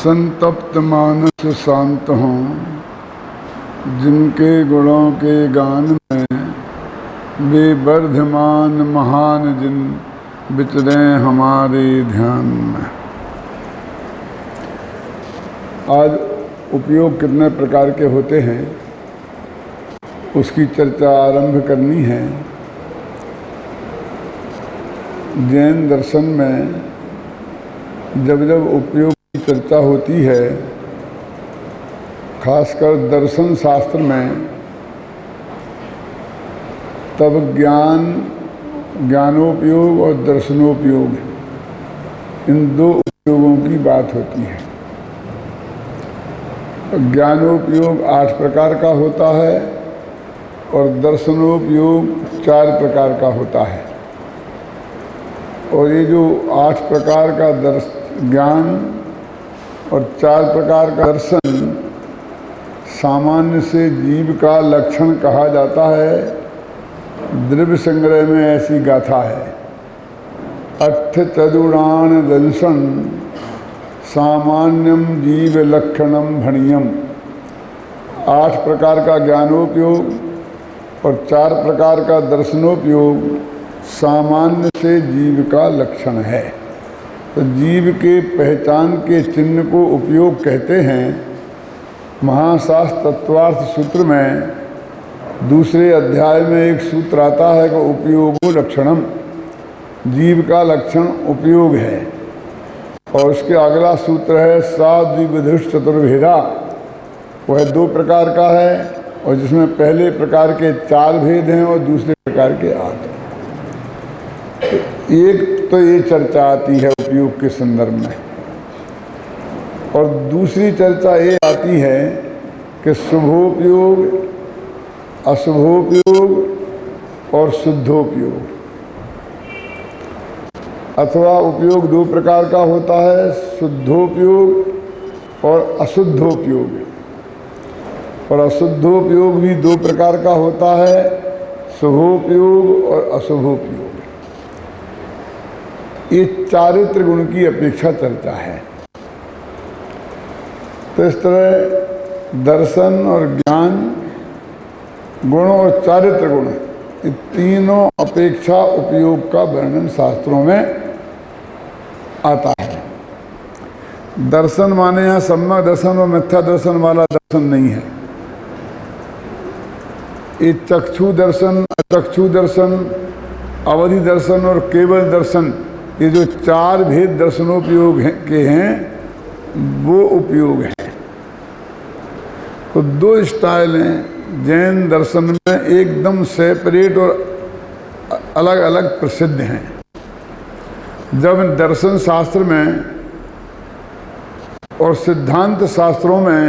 संतप्त मानस शांत हों, जिनके गुणों के गान में वे वर्धमान महान जिन विचरे हमारे ध्यान में। आज उपयोग कितने प्रकार के होते हैं उसकी चर्चा आरंभ करनी है। जैन दर्शन में जब जब उपयोग की चर्चा होती है, खासकर दर्शन शास्त्र में, तब ज्ञानोपयोग और दर्शनोपयोग इन दो उपयोगों की बात होती है। ज्ञानोपयोग 8 प्रकार का होता है और दर्शनोपयोग 4 प्रकार का होता है। और ये जो 8 प्रकार का ज्ञान और 4 प्रकार का दर्शन सामान्य से जीव का लक्षण कहा जाता है। द्रव्य संग्रह में ऐसी गाथा है, अट्ठ चतुराण दंशन सामान्यम जीव लक्षणम भणियम। 8 प्रकार का ज्ञानोपयोग और 4 प्रकार का दर्शनोपयोग सामान्य से जीव का लक्षण है। तो जीव के पहचान के चिन्ह को उपयोग कहते हैं। महाशास्त्र तत्वार्थ सूत्र में दूसरे अध्याय में एक सूत्र आता है कि उपयोगो लक्षणम, जीव का लक्षण उपयोग है। और उसके अगला सूत्र है सा द्विविधुष चतुर्भेदा, वह 2 प्रकार का है और जिसमें पहले प्रकार के 4 भेद हैं और दूसरे प्रकार के 8। एक तो ये चर्चा आती है उपयोग के संदर्भ में, और दूसरी चर्चा ये आती है कि शुभोपयोग, अशुभोपयोग और शुद्धोपयोग। अथवा उपयोग 2 प्रकार का होता है, शुद्धोपयोग और अशुद्धोपयोग। और अशुद्धोपयोग भी 2 प्रकार का होता है, शुभोपयोग और अशुभोपयोग। ये चारित्र गुण की अपेक्षा चर्चा है। तो इस तरह दर्शन और ज्ञान गुण और चारित्र गुण, ये तीनों अपेक्षा उपयोग का वर्णन शास्त्रों में आता है। दर्शन माने यहाँ सम्यक दर्शन और मिथ्या दर्शन वाला दर्शन नहीं है। ये चक्षु दर्शन, अचक्षु दर्शन, अवधि दर्शन और केवल दर्शन, ये जो 4 भेद दर्शनोपयोग के हैं वो उपयोग है। तो 2 स्टाइल हैं जैन दर्शन में, एकदम सेपरेट और अलग अलग प्रसिद्ध हैं। जब दर्शन शास्त्र में और सिद्धांत शास्त्रों में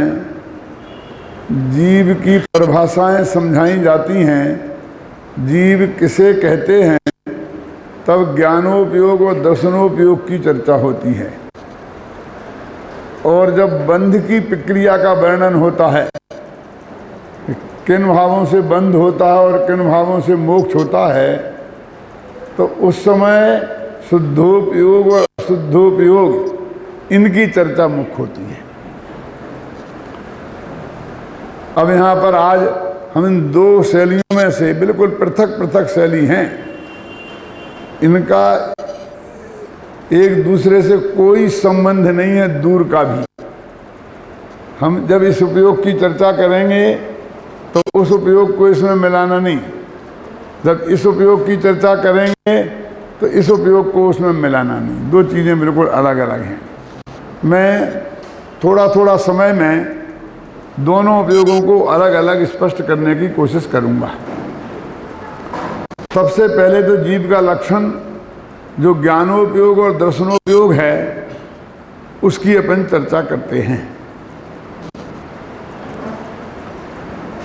जीव की परिभाषाएं समझाई जाती हैं, जीव किसे कहते हैं, तब ज्ञानोपयोग और दर्शनोपयोग की चर्चा होती है। और जब बंध की प्रक्रिया का वर्णन होता है, किन भावों से बंध होता है और किन भावों से मोक्ष होता है, तो उस समय शुद्धोपयोग और अशुद्धोपयोग इनकी चर्चा मुख्य होती है। अब यहाँ पर आज हम इन 2 शैलियों में से, बिल्कुल पृथक पृथक शैली हैं, इनका एक दूसरे से कोई संबंध नहीं है, दूर का भी। हम जब इस उपयोग की चर्चा करेंगे तो उस उपयोग को इसमें मिलाना नहीं, जब इस उपयोग की चर्चा करेंगे तो इस उपयोग को उसमें मिलाना नहीं। 2 चीज़ें बिल्कुल अलग अलग हैं। मैं थोड़ा थोड़ा समय में दोनों उपयोगों को अलग अलग स्पष्ट करने की कोशिश करूंगा। सबसे पहले तो जीव का लक्षण जो ज्ञानोपयोग और दर्शनोपयोग है उसकी अपन चर्चा करते हैं।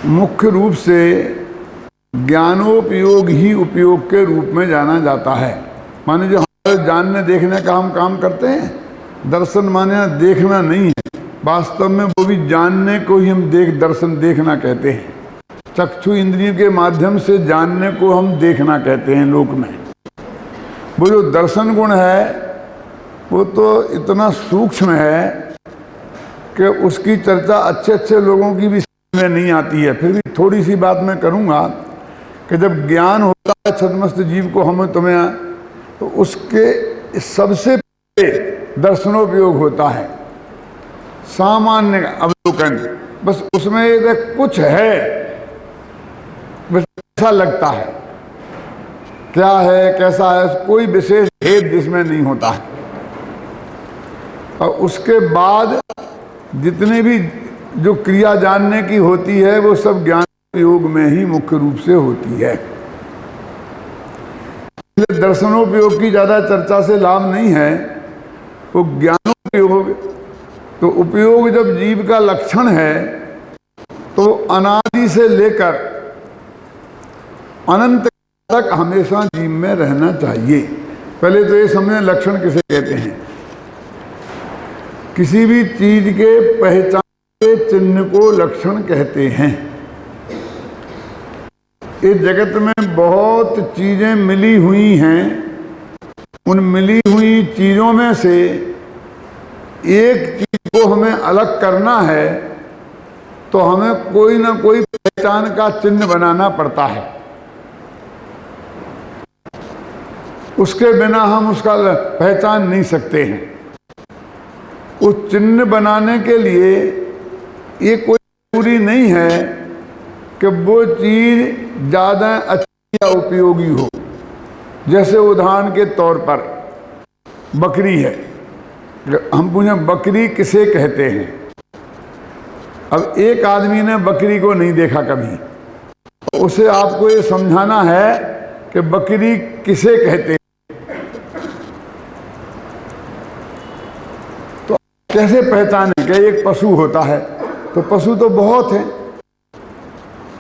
मुख्य रूप से ज्ञानोपयोग ही उपयोग के रूप में जाना जाता है। माने जो हमारे जानने देखने का हम काम करते हैं, दर्शन माने देखना नहीं है, वास्तव में वो भी जानने को ही हम दर्शन देखना कहते हैं। चक्षु इंद्रिय के माध्यम से जानने को हम देखना कहते हैं लोक में। वो जो दर्शन गुण है वो तो इतना सूक्ष्म है कि उसकी चर्चा अच्छे अच्छे लोगों की भी समझ में नहीं आती है। फिर भी थोड़ी सी बात मैं करूँगा कि जब ज्ञान होता है छद्मस्त जीव को हमें तुम्हें, तो उसके सबसे पहले दर्शनोपयोग होता है, सामान्य अवलोकन। बस उसमें एक कुछ है, बस ऐसा लगता है, क्या है कैसा है, कोई विशेष भेद जिसमें नहीं होता है। और उसके बाद जितने भी जो क्रिया जानने की होती है वो सब ज्ञान योग में ही मुख्य रूप से होती है। दर्शनोपयोग की ज्यादा चर्चा से लाभ नहीं है, वो ज्ञानोपयोग। तो उपयोग जब जीव का लक्षण है तो अनादि से लेकर अनंत तक हमेशा जीव में रहना चाहिए। पहले तो ये समझें लक्षण किसे कहते हैं। किसी भी चीज के पहचान के चिन्ह को लक्षण कहते हैं। इस जगत में बहुत चीजें मिली हुई हैं, उन मिली हुई चीजों में से एक चीज को हमें अलग करना है तो हमें कोई ना कोई पहचान का चिन्ह बनाना पड़ता है। उसके बिना हम उसका पहचान नहीं सकते हैं। उस चिन्ह बनाने के लिए ये कोई जरूरी नहीं है कि वो चीज ज्यादा अच्छी या उपयोगी हो। जैसे उदाहरण के तौर पर बकरी है, हम पूछें बकरी किसे कहते हैं। अब एक आदमी ने बकरी को नहीं देखा कभी, तो उसे आपको ये समझाना है कि बकरी किसे कहते हैं। तो कैसे पहचाने कि एक पशु होता है, तो पशु तो बहुत है,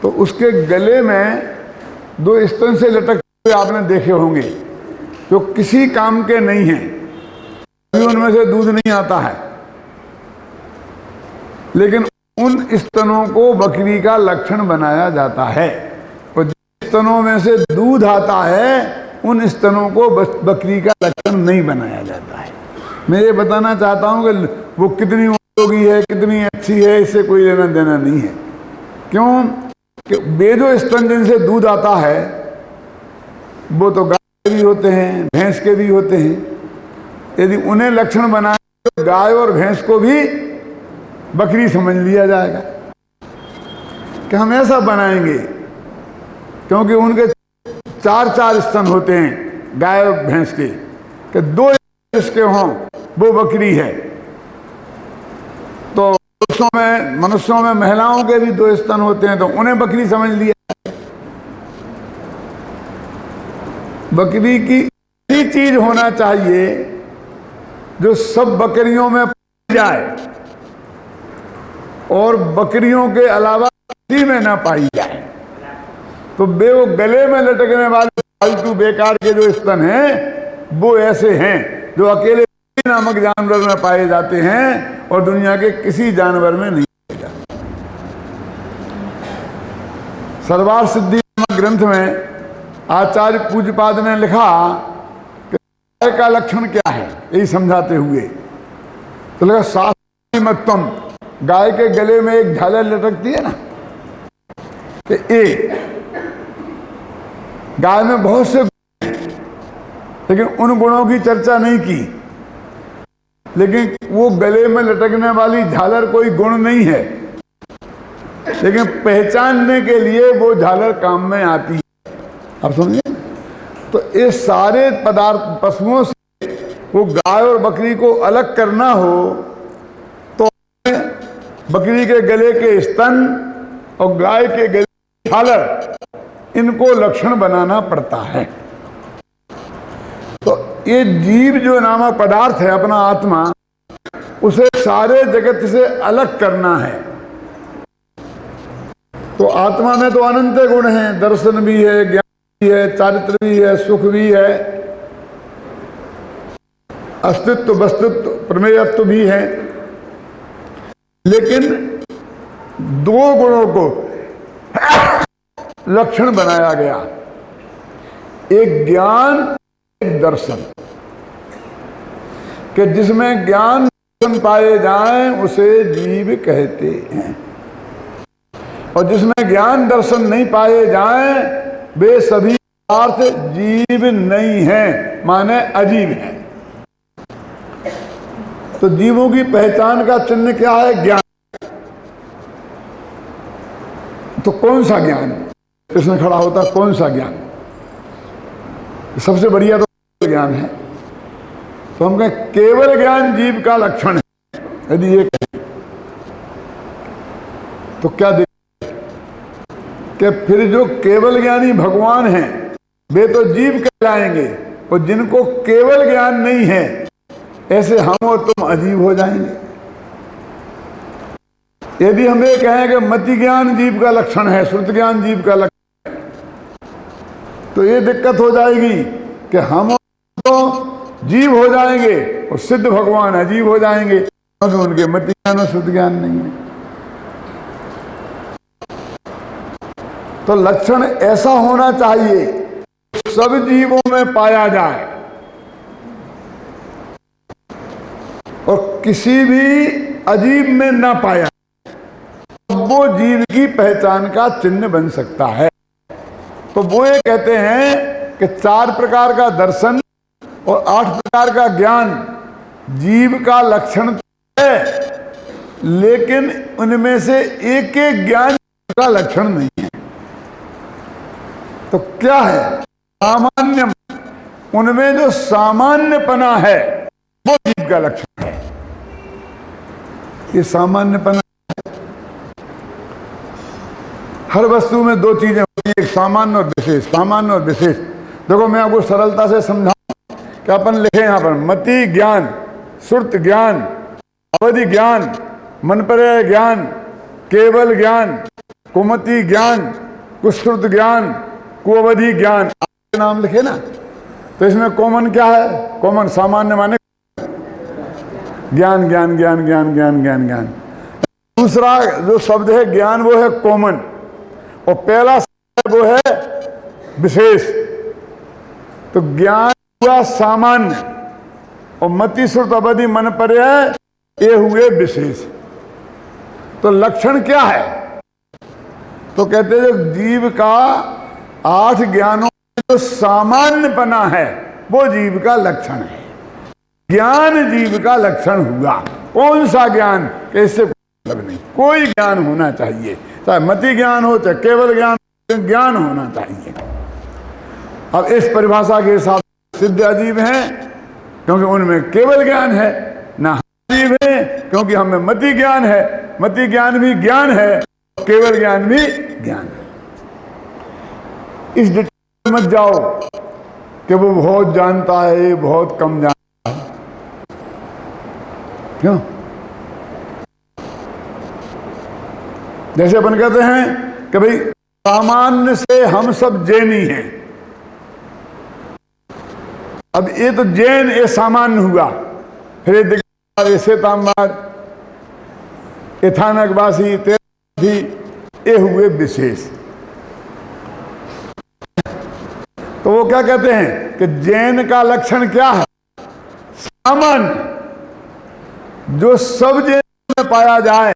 तो उसके गले में दो स्तन से लटकते हुए आपने देखे होंगे जो किसी काम के नहीं हैं, कभी उनमें से दूध नहीं आता है, लेकिन उन स्तनों को बकरी का लक्षण बनाया जाता है। और जिन स्तनों में से दूध आता है उन स्तनों को बकरी का लक्षण नहीं बनाया जाता है। मैं ये बताना चाहता हूं कि वो कितनी उपयोगी है, कितनी अच्छी है, इससे कोई लेना देना नहीं है। क्यों कि वे जो स्तन जिनसे दूध आता है वो तो गाय के भी होते हैं, भैंस के भी होते हैं। यदि उन्हें लक्षण बनाए तो गाय और भैंस को भी बकरी समझ लिया जाएगा कि हम ऐसा बनाएंगे, क्योंकि उनके चार चार स्तन होते हैं गाय और भैंस के, कि दो जिसके हों वो बकरी है। तो मनुष्यों में महिलाओं के भी दो स्तन होते हैं, तो उन्हें बकरी समझ लिया। बकरी की ऐसी चीज होना चाहिए जो सब बकरियों में पाई जाए और बकरियों के अलावा किसी में ना पाई जाए। तो वो गले में लटकने वाले फालतू बेकार के जो स्तन हैं वो ऐसे हैं जो अकेले नामक जानवर में पाए जाते हैं और दुनिया के किसी जानवर में नहीं पाए जाते। सर्वार सिद्धि नामक ग्रंथ में आचार्य पूज्यपाद ने लिखा कि गाय का लक्षण क्या है, यही समझाते हुए तो लगा शास्त्री मतम, गाय के गले में एक झालर लटकती है ना, कि गाय में बहुत से गुण हैं, लेकिन उन गुणों की चर्चा नहीं की। लेकिन वो गले में लटकने वाली झालर कोई गुण नहीं है, लेकिन पहचानने के लिए वो झालर काम में आती है। आप समझिए, तो ये सारे पदार्थ पशुओं से वो गाय और बकरी को अलग करना हो तो बकरी के गले के स्तन और गाय के गले की झालर, इनको लक्षण बनाना पड़ता है। तो ये जीव जो नामक पदार्थ है अपना आत्मा, उसे सारे जगत से अलग करना है। तो आत्मा में तो अनंत गुण हैं, दर्शन भी है, ज्ञान भी है, चारित्र भी है, सुख भी है, अस्तित्व वस्तुत्व प्रमेयत्व भी है। लेकिन दो गुणों को लक्षण बनाया गया, एक ज्ञान एक दर्शन, कि जिसमें ज्ञान दर्शन पाए जाएं उसे जीव कहते हैं, और जिसमें ज्ञान दर्शन नहीं पाए जाएं वे सभी अर्थ जीव नहीं हैं, माने अजीव हैं। तो जीवों की पहचान का चिन्ह क्या है? ज्ञान। तो कौन सा ज्ञान इसमें खड़ा होता? कौन सा ज्ञान? सबसे बढ़िया तो ज्ञान है। तो हम कहें केवल ज्ञान जीव का लक्षण है, यदि ये कहें तो क्या देखें कि फिर जो केवल ज्ञानी भगवान हैं वे तो जीव कहलाएंगे, और जिनको केवल ज्ञान नहीं है ऐसे हम और तुम अजीब हो जाएंगे। यदि हम ये कहें कि मति ज्ञान जीव का लक्षण है, श्रुत ज्ञान जीव का लक्षण है, तो ये दिक्कत हो जाएगी कि हम तो जीव हो जाएंगे और सिद्ध भगवान अजीब हो जाएंगे, क्योंकि उनके मति ज्ञान और श्रुत ज्ञान नहीं है। तो लक्षण ऐसा होना चाहिए सब जीवों में पाया जाए और किसी भी अजीब में ना पाया, वो जीव की पहचान का चिन्ह बन सकता है। तो वो ये कहते हैं कि 4 प्रकार का दर्शन और 8 प्रकार का ज्ञान जीव का लक्षण है, लेकिन उनमें से एक एक ज्ञान का लक्षण नहीं है। तो क्या है? सामान्य, उनमें जो सामान्यपना है वो जीव का लक्षण है। ये सामान्यपना, हर वस्तु में 2 चीजें होती हैं, एक सामान्य और विशेष। सामान्य और विशेष देखो, मैं आपको सरलता से समझाऊं कि अपन लिखे यहां पर मति ज्ञान, श्रुत ज्ञान, अवधि ज्ञान, मनपर्य ज्ञान, केवल ज्ञान, कुमति ज्ञान, कुश्रुत ज्ञान, कुअवधि ज्ञान, आपके नाम लिखे ना। तो इसमें कॉमन क्या है? कॉमन सामान्य माने ज्ञान ज्ञान ज्ञान ज्ञान ज्ञान ज्ञान ज्ञान। दूसरा जो शब्द है ज्ञान वो है कॉमन, और पहला शब्द वो है विशेष। तो ज्ञान हुआ सामान्य और मति श्रुत अवधि मनपर्य ये हुए विशेष। तो लक्षण क्या है? तो कहते हैं जीव का 8 ज्ञानों में जो सामान्यपना है वो जीव का लक्षण है। ज्ञान जीव का लक्षण हुआ। कौन सा ज्ञान? कि इससे मतलब नहीं, कोई ज्ञान होना चाहिए, चाहे मति ज्ञान हो चाहे केवल ज्ञान, ज्ञान होना चाहिए। अब इस परिभाषा के हिसाब से सिद्ध अजीब हैं क्योंकि उनमें केवल ज्ञान है, ना अजीब है क्योंकि हमें मति ज्ञान है। मति ज्ञान भी ज्ञान है, केवल ज्ञान भी ज्ञान है। इस डिटेल मत जाओ कि वो बहुत जानता है, ये बहुत कम जानता है। क्यों? जैसे अपन कहते हैं कि भाई सामान्य से हम सब जैनी हैं। अब ये तो जैन ये सामान्य हुआ, फिर ये श्वेतांबर, ये थानकवासी, भी ये हुए विशेष। तो वो क्या कहते हैं कि जैन का लक्षण क्या है? सामान्य, जो सब जैन में पाया जाए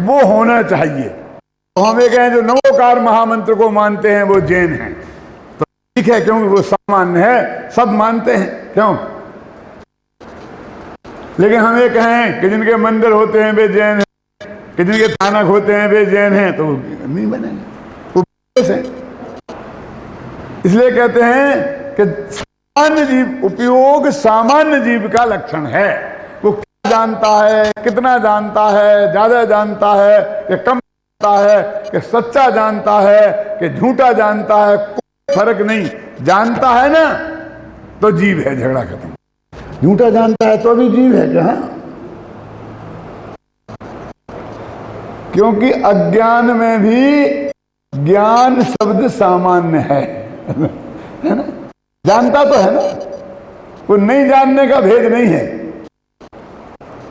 वो होना चाहिए। तो हम ये कहें जो नवोकार महामंत्र को मानते हैं वो जैन हैं, तो ठीक है, क्योंकि वो सामान्य है, सब मानते हैं। क्यों? लेकिन हम ये कहें कि जिनके मंदिर होते हैं वे जैन हैं, कि जिनके थानक होते हैं वे जैन हैं, तो वो नहीं बनेंगे, वो है। इसलिए कहते हैं कि सामान्य जीव, उपयोग सामान्य जीव का लक्षण है। वो क्या जानता है, कितना जानता है, ज्यादा जानता है कि कम जानता है, कि सच्चा जानता है कि झूठा जानता है, कोई फर्क नहीं। जानता है ना तो जीव है, झगड़ा खत्म। झूठा जानता है तो भी जीव है क्या? क्योंकि अज्ञान में भी ज्ञान शब्द सामान्य है ना? जानता तो है ना, वो नहीं जानने का भेद नहीं है।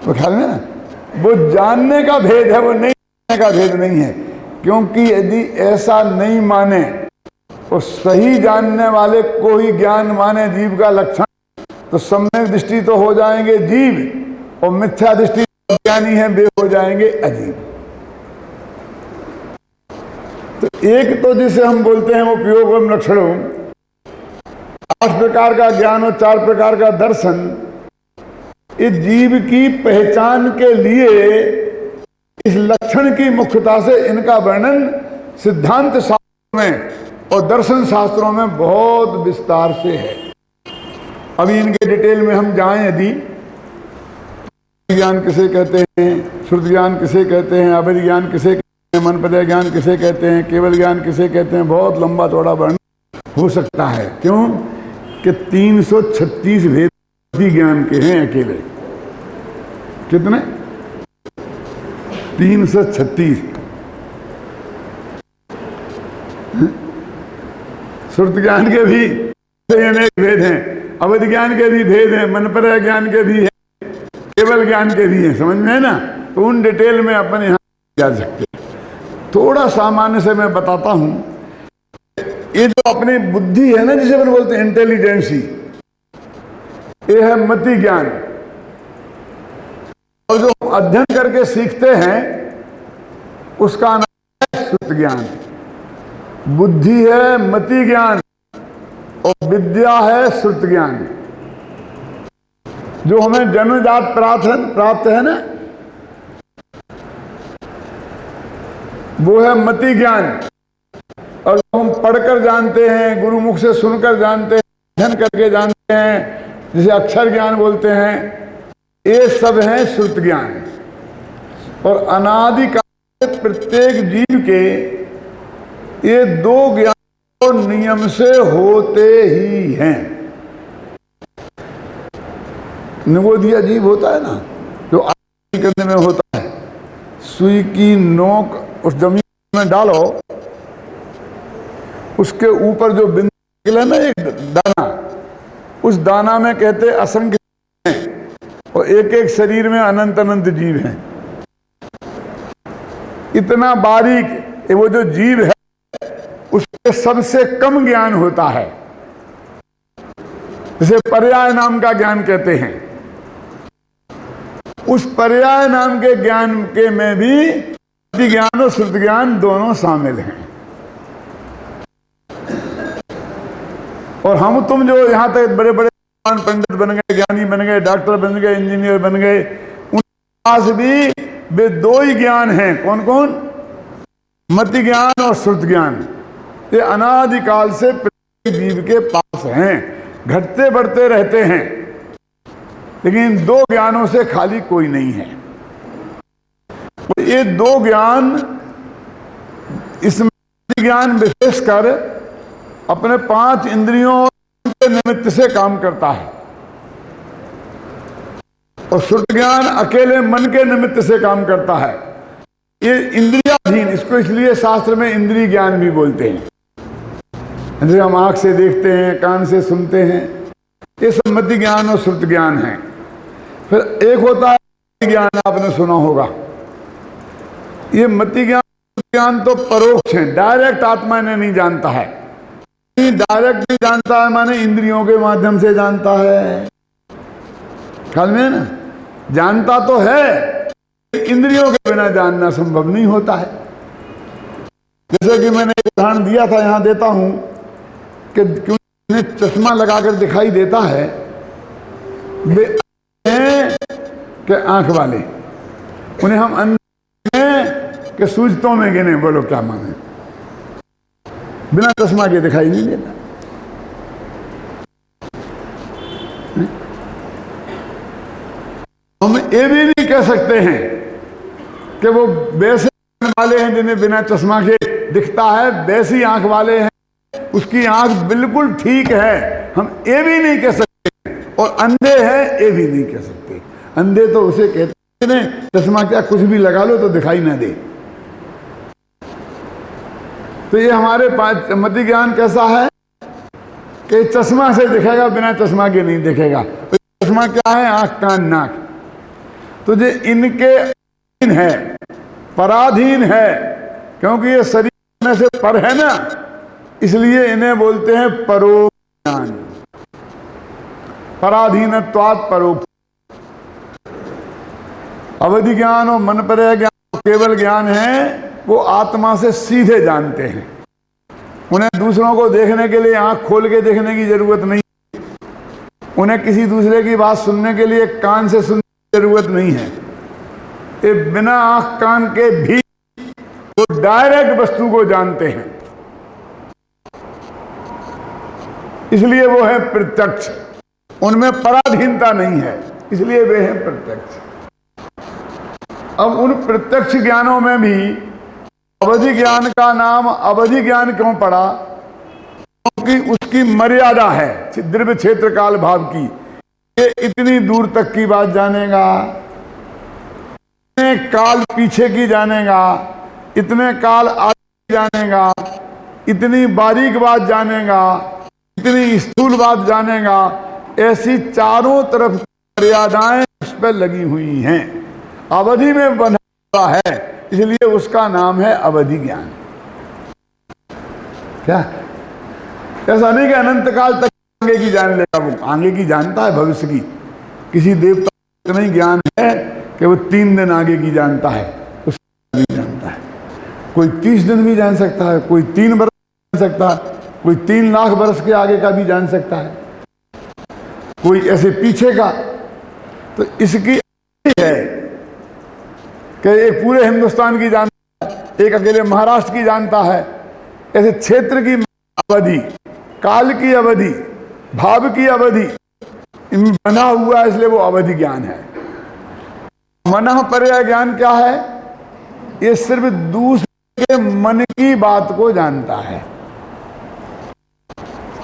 वो ख्याल में ना, वो जानने का भेद है, वो नहीं जानने का भेद नहीं है। क्योंकि यदि ऐसा नहीं माने और सही जानने वाले को ही ज्ञान माने जीव का लक्षण, तो सम्यक दृष्टि तो हो जाएंगे जीव, और मिथ्या दृष्टि ज्ञानी है वे हो जाएंगे अजीब। तो एक तो जिसे हम बोलते हैं उपयोग एवं लक्षणों, 8 प्रकार का ज्ञान और 4 प्रकार का दर्शन, इस जीव की पहचान के लिए इस लक्षण की मुख्यता से इनका वर्णन सिद्धांत शास्त्रों में और दर्शन शास्त्रों में बहुत विस्तार से है। अभी इनके डिटेल में हम जाएं यदि, ज्ञान किसे कहते हैं, श्रुति ज्ञान किसे कहते हैं, अवैध ज्ञान किसे कहते हैं, मनपदय ज्ञान किसे कहते हैं, केवल ज्ञान किसे कहते हैं, बहुत लंबा चौड़ा वर्णन हो सकता है। क्यों कि 336 भेद ज्ञान के हैं अकेले। कितने? 336। श्रुति ज्ञान के भी अनेक भेद हैं, अवैध ज्ञान के भी भेद हैं, मनपदय ज्ञान के भी हैं, केवल ज्ञान के भी हैं। समझ में है ना? तो उन डिटेल में अपन यहां जा सकते हैं। थोड़ा सामान्य से मैं बताता हूं। ये जो अपनी बुद्धि है ना, जिसे अपन बोलते हैं इंटेलिजेंसी, ये है मति ज्ञान। और जो अध्ययन करके सीखते हैं उसका नाम है श्रुत ज्ञान। बुद्धि है मति ज्ञान और विद्या है श्रुत ज्ञान। जो हमें जन्मजात प्राप्त है ना, वो है मति ज्ञान। और जो हम पढ़कर जानते हैं, गुरुमुख से सुनकर जानते हैं, अध्ययन करके जानते हैं, जिसे अक्षर ज्ञान बोलते हैं, ये सब है श्रुत ज्ञान। और अनादिकाल से प्रत्येक जीव के ये 2 ज्ञान नियम से होते ही हैं। निगोदिया जीव होता है ना, जो आग करने में होता है, सुई की नोक उस जमीन में डालो, उसके ऊपर जो बिंदु निकले ना एक दाना, उस दाना में कहते असंख्य हैं और एक एक शरीर में अनंत अनंत जीव हैं। इतना बारीक वो जो जीव है उसके सबसे कम ज्ञान होता है, जिसे पर्याय नाम का ज्ञान कहते हैं। उस पर्याय नाम के ज्ञान के में भी ज्ञान और श्रुत ज्ञान दोनों शामिल हैं। और हम तुम जो यहां तक बड़े बड़े पंडित बन गए, ज्ञानी बन गए, डॉक्टर बन गए, इंजीनियर बन गए, उनके पास भी वे 2 ही ज्ञान हैं। कौन कौन? मति ज्ञान और श्रुत ज्ञान। ये अनादिकाल से प्रत्येक जीव के पास हैं, घटते बढ़ते रहते हैं, लेकिन 2 ज्ञानों से खाली कोई नहीं है। ये 2 ज्ञान, इसमें ज्ञान विशेषकर अपने 5 इंद्रियों के निमित्त से काम करता है और श्रुत ज्ञान अकेले मन के निमित्त से काम करता है। ये इंद्रियाधीन, इसको इसलिए शास्त्र में इंद्रिय ज्ञान भी बोलते हैं। जैसे हम आंख से देखते हैं, कान से सुनते हैं, ये सब मति ज्ञान और श्रुत ज्ञान है। फिर एक होता है ज्ञान, आपने सुना होगा। ये मति ज्ञान तो परोक्ष है, डायरेक्ट आत्मा ने नहीं जानता है। डायरेक्ट नहीं जानता है माने इंद्रियों के माध्यम से जानता है। ख्याल में है ना? जानता तो है, इंद्रियों के बिना जानना संभव नहीं होता है। जैसे कि मैंने एक उदाहरण दिया था, यहां देता हूं कि क्यों चश्मा लगाकर दिखाई देता है, वे हैं कि आंख वाले, उन्हें हम अंधे हैं कि सूझतों में गिने। बोलो क्या माने? बिना चश्मा के दिखाई नहीं देता। हम ये भी नहीं कह सकते हैं कि वो वैसे वाले हैं जिन्हें बिना चश्मा के दिखता है, वैसी आंख वाले हैं, उसकी आंख बिल्कुल ठीक है, हम ये भी नहीं कह सकते। और अंधे हैं ये भी नहीं कह सकते। अंधे तो उसे कहते हैं चश्मा क्या कुछ भी लगा लो तो दिखाई ना दे। तो ये हमारे 5 मति ज्ञान कैसा है कि चश्मा से दिखेगा, बिना चश्मा के नहीं दिखेगा। तो चश्मा क्या है? आंख कान नाक। तो ये इनके अधीन है, पराधीन है, क्योंकि ये शरीर में से पर है ना, इसलिए इन्हें बोलते हैं परोक्ष ज्ञान। पराधीनत्वात् परोक्ष। अवधि ज्ञान और मन पर ज्ञान केवल ज्ञान है, वो आत्मा से सीधे जानते हैं। उन्हें दूसरों को देखने के लिए आंख खोल के देखने की जरूरत नहीं, उन्हें किसी दूसरे की बात सुनने के लिए कान से सुनने की जरूरत नहीं है। ये बिना आंख कान के भी वो डायरेक्ट वस्तु को जानते हैं, इसलिए वो है प्रत्यक्ष। उनमें पराधीनता नहीं है, इसलिए वे हैं प्रत्यक्ष। अब उन प्रत्यक्ष ज्ञानों में भी अवधि ज्ञान का नाम अवधि ज्ञान क्यों पड़ा? क्योंकि उसकी मर्यादा है द्रव्य क्षेत्र काल भाव की। ये इतनी दूर तक की बात जानेगा, इतने काल पीछे की जानेगा, इतने काल आगे जानेगा, इतनी बारीक बात जानेगा, इतनी स्थूल बात जानेगा। ऐसी चारों तरफ मर्यादाएं उस पर लगी हुई हैं, अवधि में बंधा हुआ है, इसलिए उसका नाम है अवधि ज्ञान। क्या ऐसा नहीं कि अनंत काल तक आगे की जान लेगा, वो आगे की जानता है, भविष्य की। किसी देवता को नहीं ज्ञान है कि वो 3 दिन आगे की जानता है, उसका भी जानता है। कोई 30 दिन भी जान सकता है, कोई 3 वर्ष जान सकता है, कोई 3 लाख वर्ष के आगे का भी जान सकता है, कोई ऐसे पीछे का। तो इसकी है कि एक पूरे हिंदुस्तान की जानता है, एक अकेले महाराष्ट्र की जानता है। ऐसे क्षेत्र की अवधि, काल की अवधि, भाव की अवधि बना हुआ है, इसलिए वो अवधि ज्ञान है। मनः पर्याय ज्ञान क्या है? ये सिर्फ दूसरे के मन की बात को जानता है।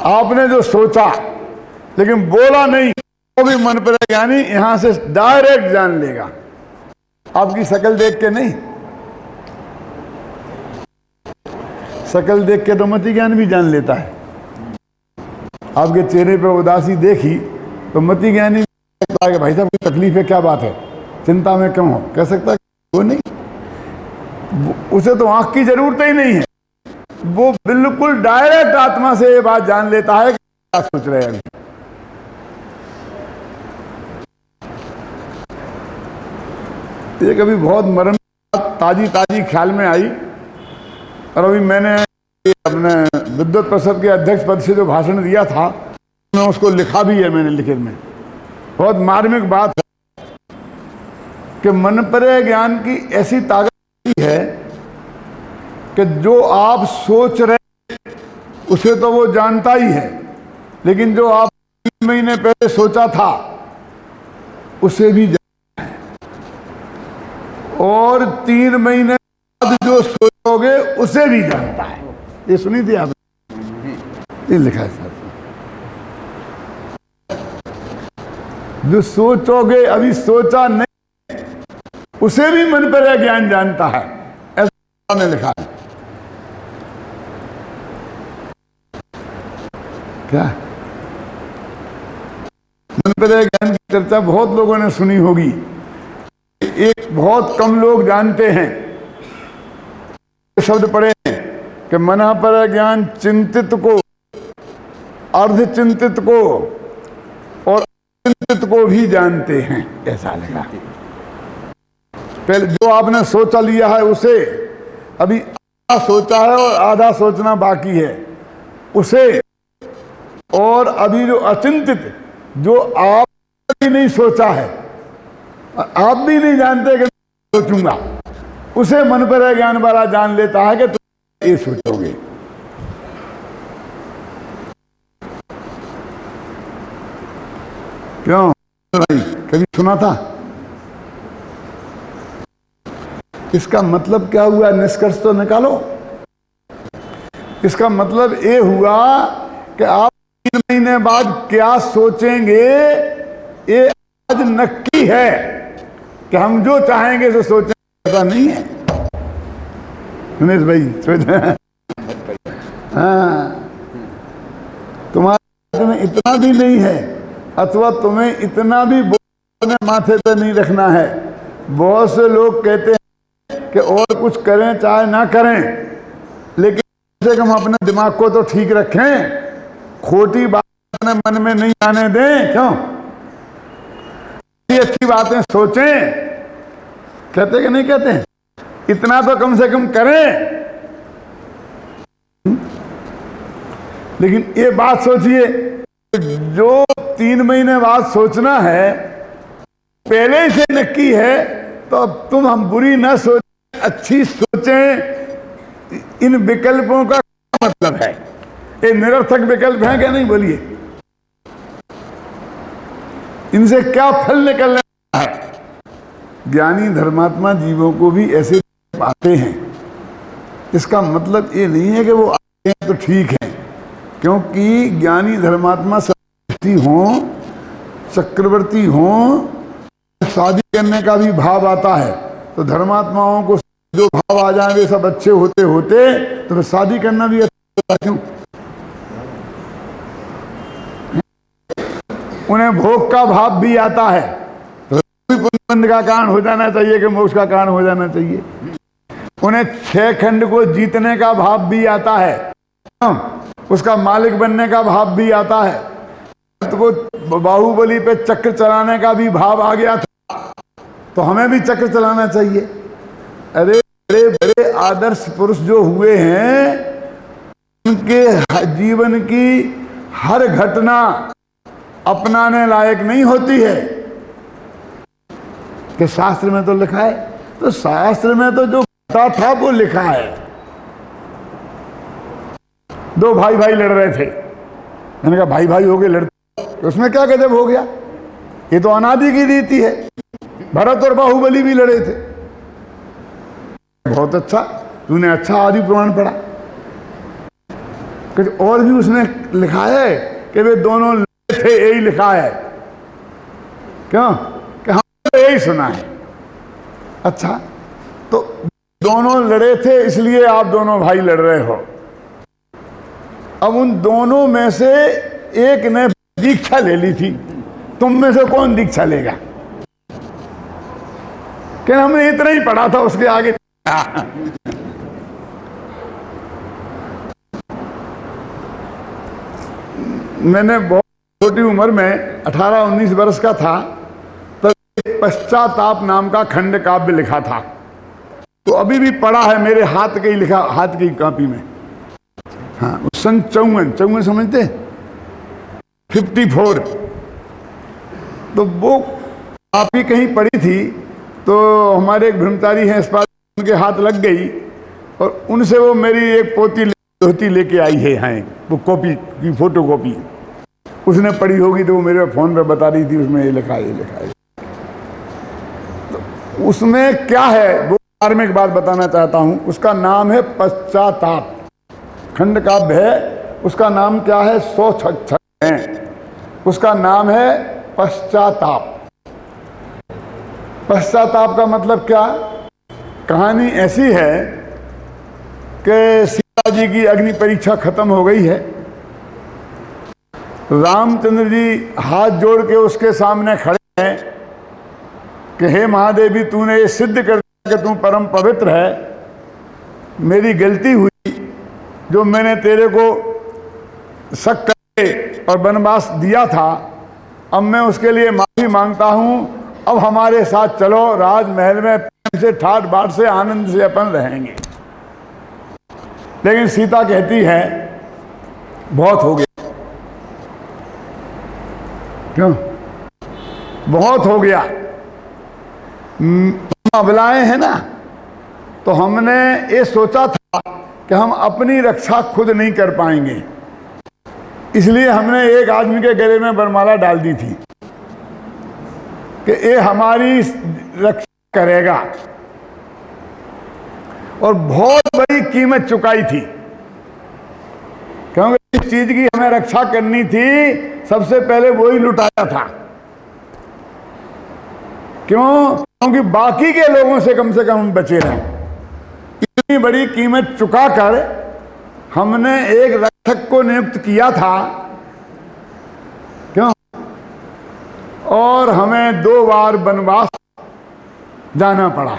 आपने जो सोचा लेकिन बोला नहीं, वो भी मन पर्याय ज्ञानी यहां से डायरेक्ट जान लेगा, आपकी शक्ल देख के नहीं। शक्ल देख के तो मति ज्ञान भी जान लेता है। आपके चेहरे पे उदासी देखी तो मति ज्ञानी कहता है कि भाई साहब कोई तकलीफ है, क्या बात है, चिंता में क्यों हो? कह सकता है वो नहीं, उसे तो आंख की जरूरत ही नहीं है, वो बिल्कुल डायरेक्ट आत्मा से ये बात जान लेता है कि क्या सोच रहे हैं। ये कभी बहुत मरण ताजी ख्याल में आई, और अभी मैंने अपने विद्युत परिषद के अध्यक्ष पद से जो भाषण दिया था, मैं उसको लिखा भी है, मैंने लिखित में। बहुत मार्मिक बात है कि मन पर्याय ज्ञान की ऐसी ताकत है कि जो आप सोच रहे उसे तो वो जानता ही है, लेकिन जो आप 3 महीने पहले सोचा था उसे भी जानता है, और 3 महीने बाद जो सोचोगे उसे भी जानता है। ये सुनी थी आपने? ये लिखा है साथ। जो सोचोगे, अभी सोचा नहीं, उसे भी मन पर्याय ज्ञान जानता है, ऐसा ने लिखा है। क्या मन पर्याय ज्ञान की चर्चा बहुत लोगों ने सुनी होगी, एक बहुत कम लोग जानते हैं। शब्द पढ़े हैं कि मनः पर्याय ज्ञान चिंतित को, अर्ध चिंतित को और चिंतित को भी जानते हैं, ऐसा लगा। पहले जो आपने सोचा लिया है उसे, अभी आधा सोचा है और आधा सोचना बाकी है उसे, और अभी जो अचिंतित, जो आप भी नहीं सोचा है, आप भी नहीं जानते कि सोचूंगा, उसे मन पर्याय ज्ञान वाला जान लेता है कि तुम ये सोचोगे। क्यों भाई, कभी सुना था? इसका मतलब क्या हुआ? निष्कर्ष तो निकालो। इसका मतलब ये हुआ कि आप 3 महीने बाद क्या सोचेंगे, ये आज नक्की है कि हम जो चाहेंगे सो सोचेंगे, ऐसा नहीं है। सुनेश भाई सोच, हाँ, तुम्हारे में इतना भी नहीं है, अथवा तुम्हें इतना भी अपने माथे पे नहीं रखना है। बहुत से लोग कहते हैं कि और कुछ करें चाहे ना करें, लेकिन कम से कम अपने दिमाग को तो ठीक रखें, खोटी बात अपने मन में नहीं आने दें। क्यों? अच्छी बातें सोचें कहते कि नहीं कहते हैं? इतना तो कम से कम करें। लेकिन ये बात सोचिए, जो 3 महीने बाद सोचना है पहले ही से नक्की है, तो अब तुम हम बुरी न सोचें, अच्छी सोचें। इन विकल्पों का क्या मतलब है? ये निरर्थक विकल्प हैं क्या? नहीं, बोलिए, इनसे क्या फल निकलने वाला है? ज्ञानी धर्मात्मा जीवों को भी ऐसे आते हैं। इसका मतलब ये नहीं है कि वो आते हैं तो ठीक है, क्योंकि ज्ञानी धर्मात्मा सृष्टि हो, चक्रवर्ती हो, शादी करने का भी भाव आता है। तो धर्मात्माओं को जो भाव आ जाए वे सब अच्छे होते होते तो फिर शादी करना भी अच्छा क्यों? उन्हें भोग का भाव भी आता है, तो पुण्य का कारण हो जाना चाहिए कि मोक्ष का कारण हो जाना चाहिए। उन्हें 6 खंड को जीतने का भाव भी आता है, उसका मालिक बनने का भाव भी आता है। तो बाहुबली पे चक्र चलाने का भी भाव आ गया था, तो हमें भी चक्र चलाना चाहिए। अरे बड़े बड़े आदर्श पुरुष जो हुए हैं, उनके जीवन की हर घटना अपनाने लायक नहीं होती है कि शास्त्र में तो लिखा है। तो शास्त्र में तो जो घटा था वो लिखा है। 2 भाई भाई लड़ रहे थे, मैंने कहा भाई भाई हो गए लड़ते, तो उसमें क्या गजब हो गया? ये तो अनादि की रीति है। भरत और बाहुबली भी लड़े थे। बहुत अच्छा, तूने अच्छा आदि प्रमाण पढ़ा। कुछ और भी उसमें लिखा है कि वे दोनों लड़े थे, यही लिखा है। क्यों? कि हमने यही सुना है। अच्छा, तो दोनों लड़े थे इसलिए आप दोनों भाई लड़ रहे हो। अब उन दोनों में से एक ने दीक्षा ले ली थी, तुम में से कौन दीक्षा लेगा? कि हमने इतना ही पढ़ा था, उसके आगे मैंने बहुत छोटी उम्र में 18-19 वर्ष का था, तब पश्चाताप नाम का खंड काव्य लिखा था। तो अभी भी पढ़ा है, मेरे हाथ के ही लिखा, हाथ की कॉपी में। हाँ, सन 54 समझते, 54। तो वो कॉपी कहीं पड़ी थी, तो हमारे एक ब्रह्मचारी हैं, इस बार उनके हाथ लग गई और उनसे वो मेरी एक पोती धोती लेके आई है यहाँ, वो कॉपी की फोटो कॉपी। उसने पढ़ी होगी तो वो मेरे फोन पे बता रही थी, उसमें ये लिखा है, ये लिखा है। तो उसमें क्या है, वो धार्मिक बात बताना चाहता हूँ। उसका नाम है पश्चाताप, खंड काव्य है। उसका नाम क्या है? 100 छक है। उसका नाम है पश्चाताप। पश्चाताप का मतलब क्या? कहानी ऐसी है कि सीता जी की अग्नि परीक्षा खत्म हो गई है। रामचंद्र जी हाथ जोड़ के उसके सामने खड़े हैं कि हे महादेवी, तूने ये सिद्ध कर दिया कि तू परम पवित्र है। मेरी गलती हुई जो मैंने तेरे को शक करके और वनवास दिया था, अब मैं उसके लिए माफी मांगता हूं। अब हमारे साथ चलो, राजमहल में प्रेम से ठाट बाट से आनंद से अपन रहेंगे। लेकिन सीता कहती है बहुत हो गया। क्यों? बहुत हो गया। हम अबलाएं हैं ना, तो हमने ये सोचा था कि हम अपनी रक्षा खुद नहीं कर पाएंगे, इसलिए हमने एक आदमी के गले में वरमाला डाल दी थी कि ये हमारी रक्षा करेगा। और बहुत बड़ी कीमत चुकाई थी, क्योंकि इस चीज की हमें रक्षा करनी थी। सबसे पहले वो ही लुटाया था। क्यों? क्योंकि बाकी के लोगों से कम हम बचे रहें। इतनी बड़ी कीमत चुकाकर हमने एक रक्षक को नियुक्त किया था। क्यों? और हमें 2 बार वनवास जाना पड़ा।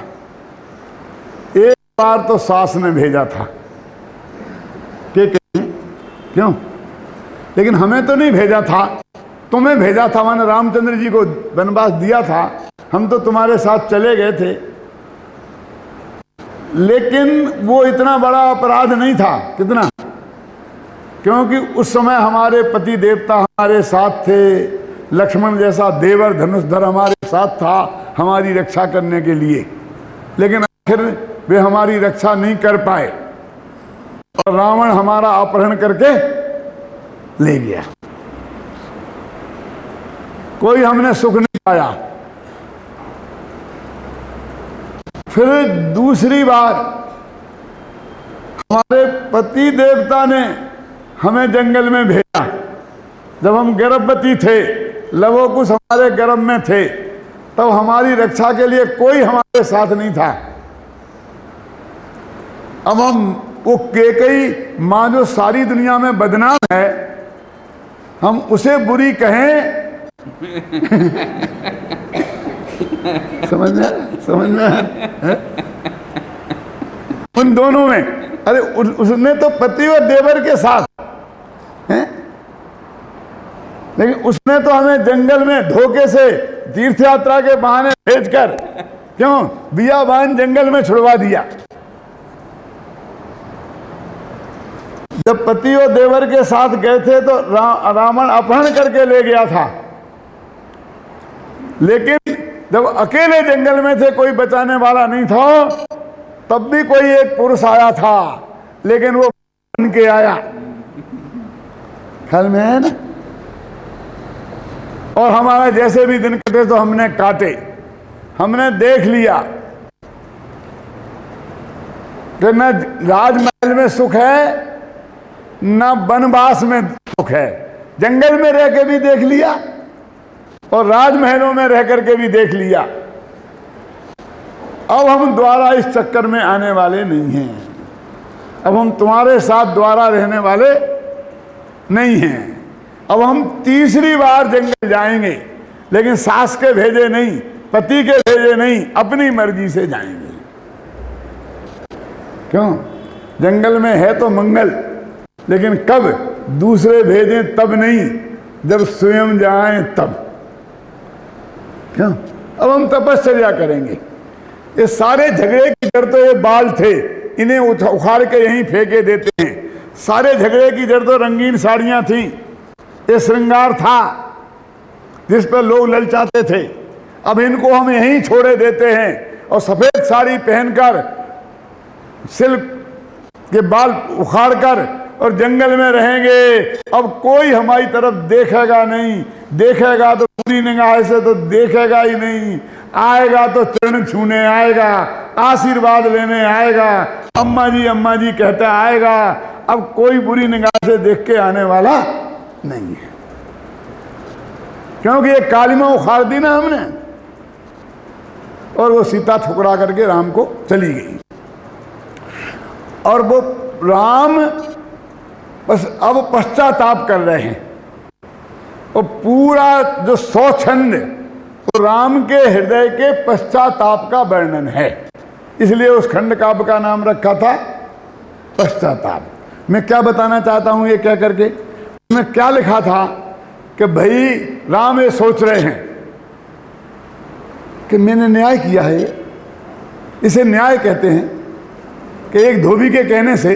एक बार तो सास ने भेजा था, ठीक है? क्यों? लेकिन हमें तो नहीं भेजा था, तुम्हें भेजा था। मैंने रामचंद्र जी को वनवास दिया था, हम तो तुम्हारे साथ चले गए थे। लेकिन वो इतना बड़ा अपराध नहीं था। कितना? क्योंकि उस समय हमारे पति देवता हमारे साथ थे, लक्ष्मण जैसा देवर धनुषधर हमारे साथ था हमारी रक्षा करने के लिए, लेकिन आखिर वे हमारी रक्षा नहीं कर पाए और रावण हमारा अपहरण करके ले गया। कोई हमने सुख नहीं पाया। फिर दूसरी बार हमारे पति देवता ने हमें जंगल में भेजा। जब हम गर्भवती थे, लवोकुश हमारे गर्भ में थे, तब हमारी रक्षा के लिए कोई हमारे साथ नहीं था। अब हम वो केकई मां जो सारी दुनिया में बदनाम है, हम उसे बुरी कहें समझ में उन दोनों में, अरे उसने तो पति और देवर के साथ है, लेकिन उसने तो हमें जंगल में धोखे से तीर्थ यात्रा के बहाने भेजकर क्यों बियाबान जंगल में छुड़वा दिया। जब पति और देवर के साथ गए थे तो रावण अपहरण करके ले गया था, लेकिन जब अकेले जंगल में थे, कोई बचाने वाला नहीं था, तब भी कोई एक पुरुष आया था, लेकिन वो बन के आया। ख्याल में है ना? और हमारा जैसे भी दिन कटे तो हमने काटे। हमने देख लिया कि न राजमहल में सुख है न वनवास में सुख है। जंगल में रह के भी देख लिया और राजमहलों में रह करके भी देख लिया। अब हम दोबारा इस चक्कर में आने वाले नहीं हैं। अब हम तुम्हारे साथ दोबारा रहने वाले नहीं हैं। अब हम तीसरी बार जंगल जाएंगे, लेकिन सास के भेजे नहीं, पति के भेजे नहीं, अपनी मर्जी से जाएंगे। क्यों? जंगल में है तो मंगल, लेकिन कब? दूसरे भेजें तब नहीं, जब स्वयं जाएं तब। क्यों? अब हम तपश्चर्या करेंगे। ये सारे झगड़े की जड़ तो ये बाल थे, इन्हें उखाड़ के यहीं फेंके देते हैं। सारे झगड़े की जड़ तो रंगीन साड़ियां थी, ये श्रृंगार था जिस पर लोग ललचाते थे। अब इनको हम यहीं छोड़े देते हैं और सफेद साड़ी पहनकर सिल्क के बाल उखाड़कर और जंगल में रहेंगे। अब कोई हमारी तरफ देखेगा नहीं, देखेगा तो पूरी निगाह से तो देखेगा ही नहीं, आएगा तो चरण छूने आएगा, आशीर्वाद लेने आएगा, अम्मा जी कहता आएगा। अब कोई बुरी निगाह से देख के आने वाला नहीं है, क्योंकि ये कालिमा उखाड़ दी ना हमने, और वो सीता ठुकरा करके राम को चली गई। और वो राम बस अब पश्चाताप कर रहे हैं, और पूरा जो 100 छंद तो राम के हृदय के पश्चाताप का वर्णन है, इसलिए उस खंड काव्य का नाम रखा था पश्चाताप। मैं क्या बताना चाहता हूं ये कह करके, मैं क्या लिखा था कि भाई राम ये सोच रहे हैं कि मैंने न्याय किया है। इसे न्याय कहते हैं कि एक धोबी के कहने से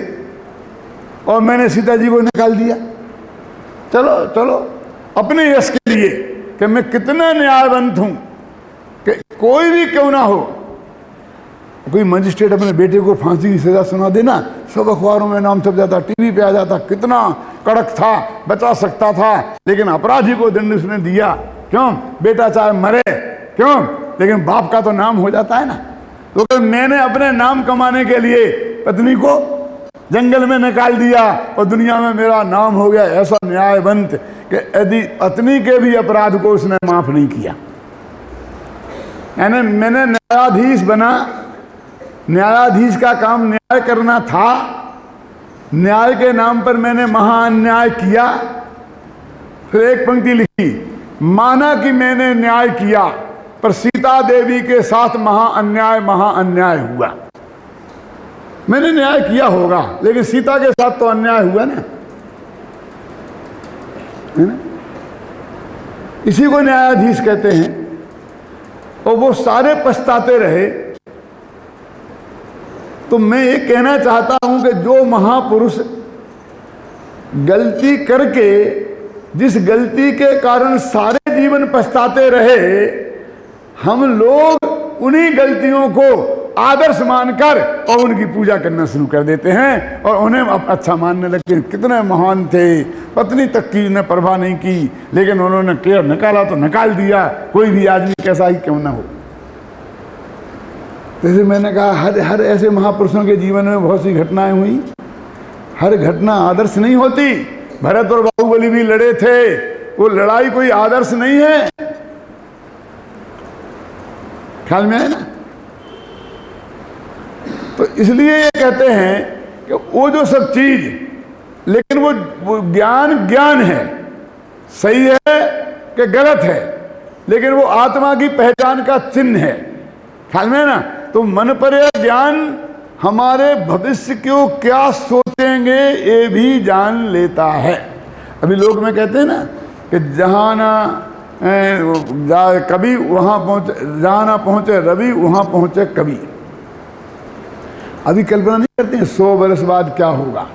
और मैंने सीता जी को निकाल दिया। चलो चलो अपने यश के लिए कि मैं कितना न्यायवंत हूं, कि कोई भी क्यों ना हो, कोई मजिस्ट्रेट अपने बेटे को फांसी की सजा सुना देना, सब अखबारों में नाम छप जाता, टीवी पे आ जाता, कितना कड़क था, बचा सकता था, लेकिन अपराधी को दंड उसने दिया। क्यों? बेटा चाहे मरे, क्यों? लेकिन बाप का तो नाम हो जाता है ना। तो मैंने अपने नाम कमाने के लिए पत्नी को जंगल में निकाल दिया और दुनिया में मेरा नाम हो गया। ऐसा न्यायवंत कि यदि पत्नी के भी अपराध को उसने माफ नहीं किया। यानी मैंने न्यायाधीश बना, न्यायाधीश का काम न्याय करना था, न्याय के नाम पर मैंने महाअन्याय किया। फिर एक पंक्ति लिखी, माना कि मैंने न्याय किया पर सीता देवी के साथ महाअन्याय हुआ। मैंने न्याय किया होगा, लेकिन सीता के साथ तो अन्याय हुआ ना, है ना? इसी को न्यायाधीश कहते हैं। और वो सारे पछताते रहे तो मैं ये कहना चाहता हूं कि जो महापुरुष गलती करके, जिस गलती के कारण सारे जीवन पछताते रहे, हम लोग उन्हीं गलतियों को आदर्श मानकर और उनकी पूजा करना शुरू कर देते हैं और उन्हें अच्छा मानने लगते हैं। कितने महान थे, पत्नी तक की ने परवाह नहीं की, लेकिन उन्होंने केयर निकाला तो निकाल दिया, कोई भी आदमी कैसा ही क्यों ना हो। जैसे मैंने कहा, हर ऐसे महापुरुषों के जीवन में बहुत सी घटनाएं हुई। हर घटना आदर्श नहीं होती। भरत और बाहुबली भी लड़े थे, वो लड़ाई कोई आदर्श नहीं है। ख्याल में है ना? तो इसलिए ये कहते हैं कि वो जो सब चीज, लेकिन वो ज्ञान है, सही है कि गलत है, लेकिन वो आत्मा की पहचान का चिन्ह है। ख्याल में है ना? तो मन पर ज्ञान हमारे भविष्य को क्या सोचेंगे ये भी जान लेता है। अभी लोग में कहते हैं ना कि जहां ना कभी वहां पहुंचे, जहां ना पहुंचे रवि वहां पहुंचे कभी। अभी कल्पना नहीं करते हैं 100 वर्ष बाद क्या होगा।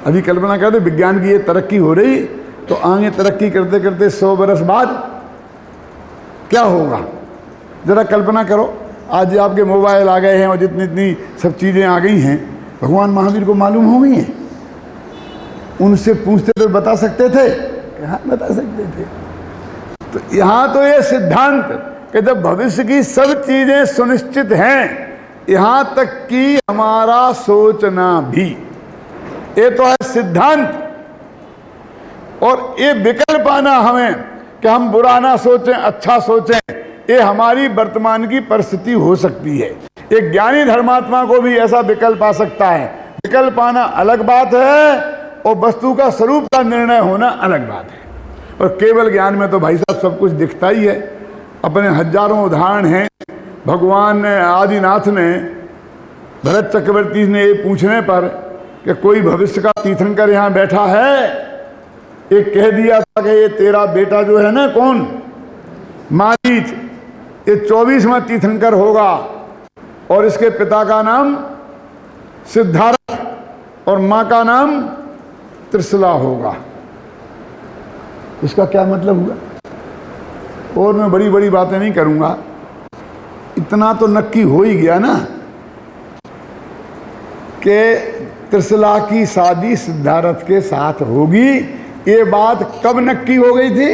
अभी कल्पना करते विज्ञान की ये तरक्की हो रही, तो आगे तरक्की करते करते 100 वर्ष बाद क्या होगा। जरा कल्पना करो, आज आपके मोबाइल आ गए हैं और जितनी इतनी सब चीजें आ गई हैं, भगवान महावीर को मालूम हो गई हैं। उनसे पूछते तो बता सकते थे, हाँ बता सकते थे। तो यहाँ तो ये सिद्धांत कि जब भविष्य की सब चीजें सुनिश्चित हैं, यहां तक कि हमारा सोचना भी, ये तो है सिद्धांत। और ये विकल्प आना हमें कि हम बुरा ना सोचें, अच्छा सोचें, ये हमारी वर्तमान की परिस्थिति हो सकती है। एक ज्ञानी धर्मात्मा को भी ऐसा विकल्प आ सकता है। विकल्प आना अलग बात है और वस्तु का स्वरूप का निर्णय होना अलग बात है। और केवल ज्ञान में तो भाई साहब सब कुछ दिखता ही है। अपने हजारों उदाहरण हैं। भगवान आदिनाथ ने भरत चक्रवर्ती ने ये पूछने पर कि कोई भविष्य का तीर्थंकर यहाँ बैठा है, एक कह दिया था कि ये तेरा बेटा जो है ना, कौन, मारीच, ये 24वां तीर्थंकर होगा और इसके पिता का नाम सिद्धार्थ और मां का नाम त्रिशला होगा। इसका क्या मतलब हुआ? और मैं बड़ी बड़ी बातें नहीं करूंगा, इतना तो नक्की हो ही गया ना कि त्रिशला की शादी सिद्धार्थ के साथ होगी। ये बात कब नक्की हो गई थी?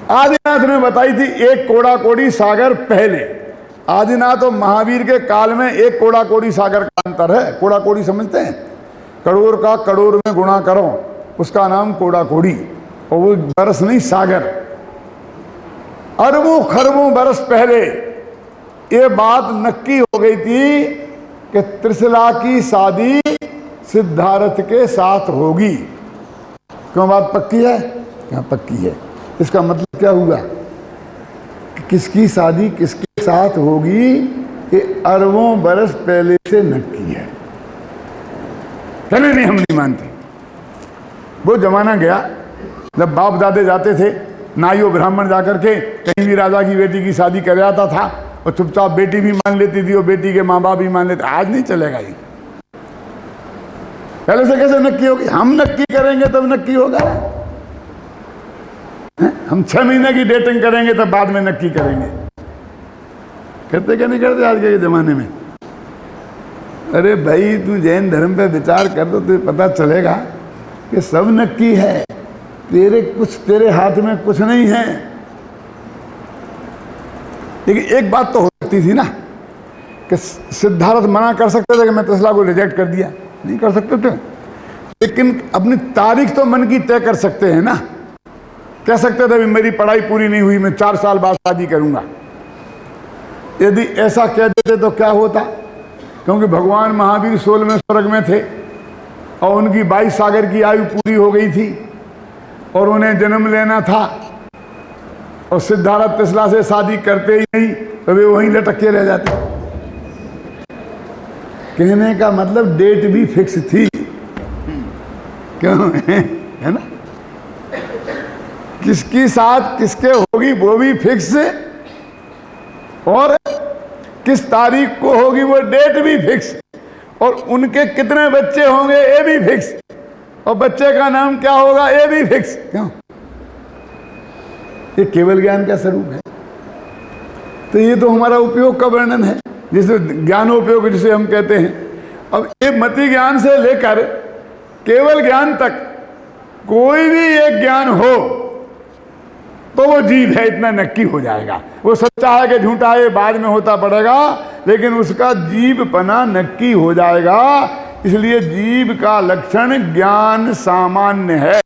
आदिनाथ ने बताई थी 1 कोड़ा कोड़ी सागर पहले। आदिनाथ और महावीर के काल में 1 कोड़ा कोड़ी सागर का अंतर है। कोड़ा कोड़ी समझते हैं? करोड़ का करोड़ में गुणा करो, उसका नाम कोड़ा कोड़ी, और वो बरस नहीं, सागर। अरबों खरबों बरस पहले ये बात नक्की हो गई थी कि त्रिशला की शादी सिद्धार्थ के साथ होगी। क्यों बात पक्की है? क्या पक्की है? इसका मतलब क्या हुआ कि किसकी शादी किसके साथ होगी ये अरबों बरस पहले से नक्की है। चले नहीं, हम नहीं मानते। वो जमाना गया जब बाप दादे जाते थे, नाइयो ब्राह्मण जाकर के कहीं भी राजा की बेटी की शादी कर जाता था और चुपचाप बेटी भी मान लेती थी और बेटी के माँ बाप भी मान लेते। आज नहीं चलेगा ये। पहले से कैसे नक्की होगी? हम नक्की करेंगे तब नक्की होगा। हम 6 महीने की डेटिंग करेंगे तब बाद में नक्की करेंगे। करते क्या नहीं करते आज के जमाने में? अरे भाई, तू जैन धर्म पे विचार कर तो तुझे पता चलेगा कि सब नक्की है। तेरे हाथ में कुछ नहीं है। लेकिन एक बात तो हो सकती थी ना कि सिद्धार्थ मना कर सकते थे कि मैं त्रिशला को रिजेक्ट कर दिया, नहीं कर सकते थे। लेकिन अपनी तारीख तो मन की तय कर सकते हैं ना। कह सकते थे मेरी पढ़ाई पूरी नहीं हुई, मैं 4 साल बाद शादी करूंगा। यदि ऐसा कह देते तो क्या होता? क्योंकि भगवान महावीर 16वें स्वर्ग में थे और उनकी 22 सागर की आयु पूरी हो गई थी और उन्हें जन्म लेना था, और सिद्धार्थ त्रिशला से शादी करते ही नहीं तो वे वहीं लटक के रह जाते। कहने का मतलब डेट भी फिक्स थी। क्यों है ना? किसकी साथ किसके होगी वो भी फिक्स, और किस तारीख को होगी वो डेट भी फिक्स, और उनके कितने बच्चे होंगे ये भी फिक्स, और बच्चे का नाम क्या होगा ये भी फिक्स। क्यों? ये केवल ज्ञान का स्वरूप है। तो ये तो हमारा उपयोग का वर्णन है, जिसे ज्ञानोपयोग जिसे हम कहते हैं। अब ये मति ज्ञान से लेकर केवल ज्ञान तक कोई भी एक ज्ञान हो तो वो जीव है, इतना नक्की हो जाएगा। वो सच्चा है कि झूठा है बाद में होता पड़ेगा, लेकिन उसका जीवपना नक्की हो जाएगा। इसलिए जीव का लक्षण ज्ञान सामान्य है,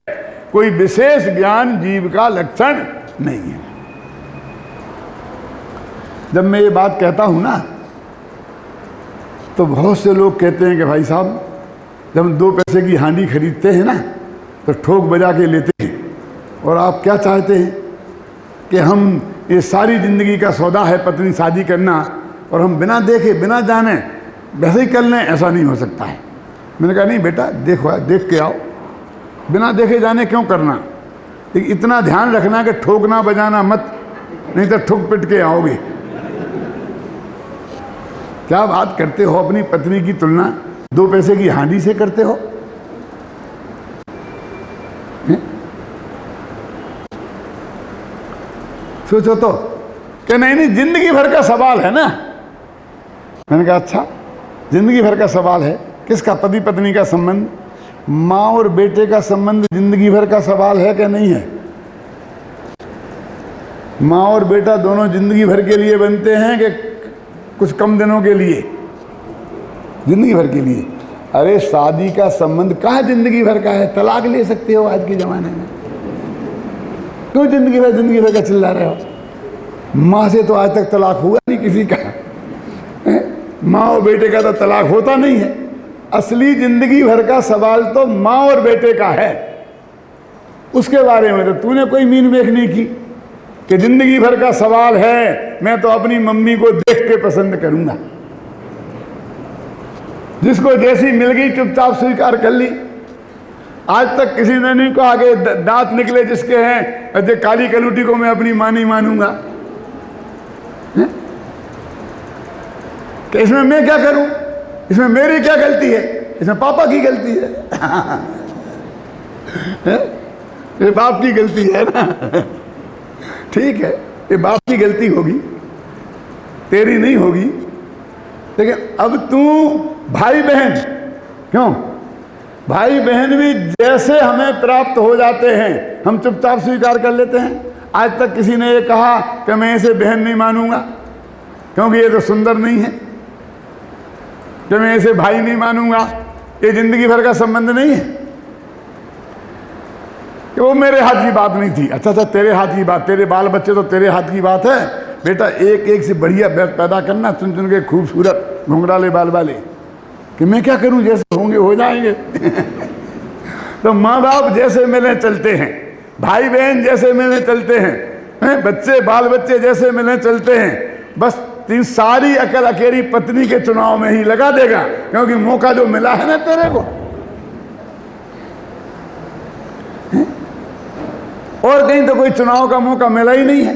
कोई विशेष ज्ञान जीव का लक्षण नहीं है। जब मैं ये बात कहता हूं ना, तो बहुत से लोग कहते हैं कि भाई साहब, जब हम 2 पैसे की हांडी खरीदते हैं ना तो ठोक बजा के लेते हैं, और आप क्या चाहते हैं कि हम ये सारी जिंदगी का सौदा है पत्नी शादी करना, और हम बिना देखे बिना जाने वैसे ही कर लें, ऐसा नहीं हो सकता है। मैंने कहा नहीं बेटा, देखो देख के आओ, बिना देखे जाने क्यों करना, लेकिन इतना ध्यान रखना कि ठोकना बजाना मत, नहीं तो ठुक पिट के आओगे। क्या बात करते हो, अपनी पत्नी की तुलना 2 पैसे की हांडी से करते हो? सोचो तो कि नहीं जिंदगी भर का सवाल है ना। मैंने कहा अच्छा, जिंदगी भर का सवाल है। किसका? पति पत्नी का संबंध, माँ और बेटे का संबंध जिंदगी भर का सवाल है कि नहीं है? माँ और बेटा दोनों जिंदगी भर के लिए बनते हैं कि कुछ कम दिनों के लिए? जिंदगी भर के लिए। अरे शादी का संबंध कहाँ जिंदगी भर का है? तलाक ले सकते हो आज के जमाने में। क्यों जिंदगी भर का चिल्ला रहे हो? माँ से तो आज तक तलाक हुआ नहीं किसी का, माँ और बेटे का तो तलाक होता नहीं है। असली जिंदगी भर का सवाल तो माँ और बेटे का है। उसके बारे में तो तूने कोई मीन मेख नहीं की कि जिंदगी भर का सवाल है, मैं तो अपनी मम्मी को देख के पसंद करूंगा। जिसको जैसी मिल गई चुपचाप स्वीकार कर ली। आज तक किसी ने नहीं कहा कि दांत निकले जिसके हैं, अजय काली कलूटी को मैं अपनी मां नहीं मानूंगा। कि इसमें मैं क्या करूं, इसमें मेरी क्या गलती है, इसमें पापा की गलती है, ये बाप की गलती है ना। ठीक है, ये बाप की गलती होगी, तेरी नहीं होगी। लेकिन अब तू भाई बहन, क्यों भाई बहन भी जैसे हमें प्राप्त हो जाते हैं हम चुपचाप स्वीकार कर लेते हैं। आज तक किसी ने ये कहा कि मैं इसे बहन नहीं मानूंगा क्योंकि ये तो सुंदर नहीं है, कि मैं इसे भाई नहीं मानूंगा, ये जिंदगी भर का संबंध नहीं है, कि वो मेरे हाथ की बात नहीं थी। अच्छा तेरे हाथ की बात, तेरे बाल बच्चे तो तेरे हाथ की बात है बेटा। एक एक से बढ़िया पैदा करना, चुन चुन के खूबसूरत घुंघराले बाल वाले, कि मैं क्या करूं, जैसे होंगे हो जाएंगे। तो माँ बाप जैसे मिले चलते हैं, भाई बहन जैसे मिले चलते हैं, बच्चे बाल बच्चे जैसे मिले चलते हैं। बस तीन सारी अकल अकेली पत्नी के चुनाव में ही लगा देगा, क्योंकि मौका जो मिला है ना तेरे को, और कहीं तो कोई चुनाव का मौका मिला ही नहीं है।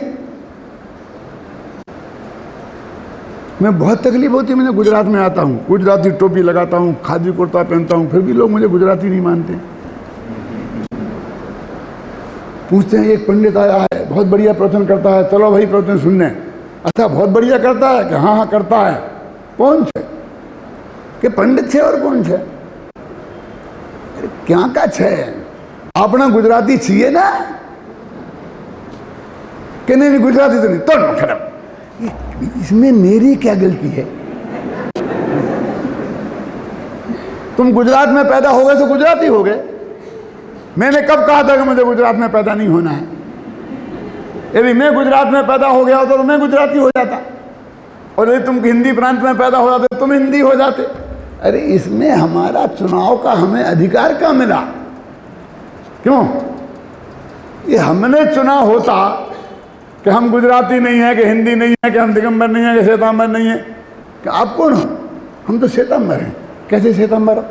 मैं बहुत तकलीफ होती है, मैंने गुजरात में आता हूँ, गुजराती टोपी लगाता हूँ, खादी कुर्ता पहनता हूँ, फिर भी लोग मुझे गुजराती नहीं मानते। पूछते हैं एक पंडित आया है, बहुत बढ़िया प्रवचन करता है, चलो भाई प्रवचन सुनने। अच्छा बहुत बढ़िया करता है कि हाँ करता है। कौन छे कि पंडित छे और कौन छे? क्या का छे? अपना गुजराती छिए ना कि नहीं गुजराती तो नहीं, तो खत्म। इसमें मेरी क्या गलती है? तुम गुजरात में पैदा हो गए तो गुजराती हो गए। मैंने कब कहा था कि मुझे गुजरात में पैदा नहीं होना है? यदि मैं गुजरात में पैदा हो गया होता तो मैं गुजराती हो जाता, और यदि तुम हिंदी प्रांत में पैदा हो जाते तुम हिंदी हो जाते। अरे इसमें हमारा चुनाव का हमें अधिकार कहाँ मिला? क्यों? ये हमने चुना होता कि हम गुजराती नहीं है, कि हिंदी नहीं है, कि हम दिगंबर नहीं है, कि श्वेतांबर नहीं है। कि आप कौन हो? हम तो श्वेतांबर हैं। कैसे श्वेतांबर हो?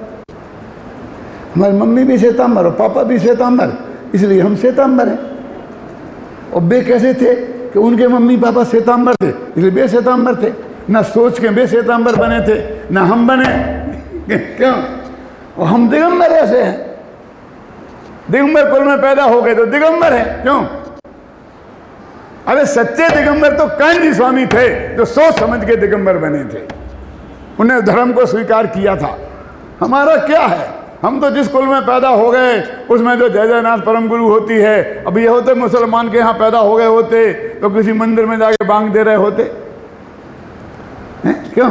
हमारी मम्मी भी श्वेतांबर हो, पापा भी श्वेतांबर, इसलिए हम श्वेतांबर हैं। और वे कैसे थे कि उनके मम्मी पापा श्वेतांबर थे, इसलिए वे श्वेतांबर थे। न सोच के वे श्वेतांबर बने थे, न हम बने। क्यों? और हम दिगंबर ऐसे हैं, दिगंबर कुल में पैदा हो गए तो दिगंबर है। क्यों? अरे सच्चे दिगंबर तो कान्जी स्वामी थे, जो सोच समझ के दिगंबर बने थे, उन्हें धर्म को स्वीकार किया था। हमारा क्या है? हम तो जिस कुल में पैदा हो गए उसमें जो जय जयनाथ परम गुरु होती है, अब ये होते मुसलमान के यहाँ पैदा हो गए होते तो किसी मंदिर में जाके बांग दे रहे होते हैं। क्यों?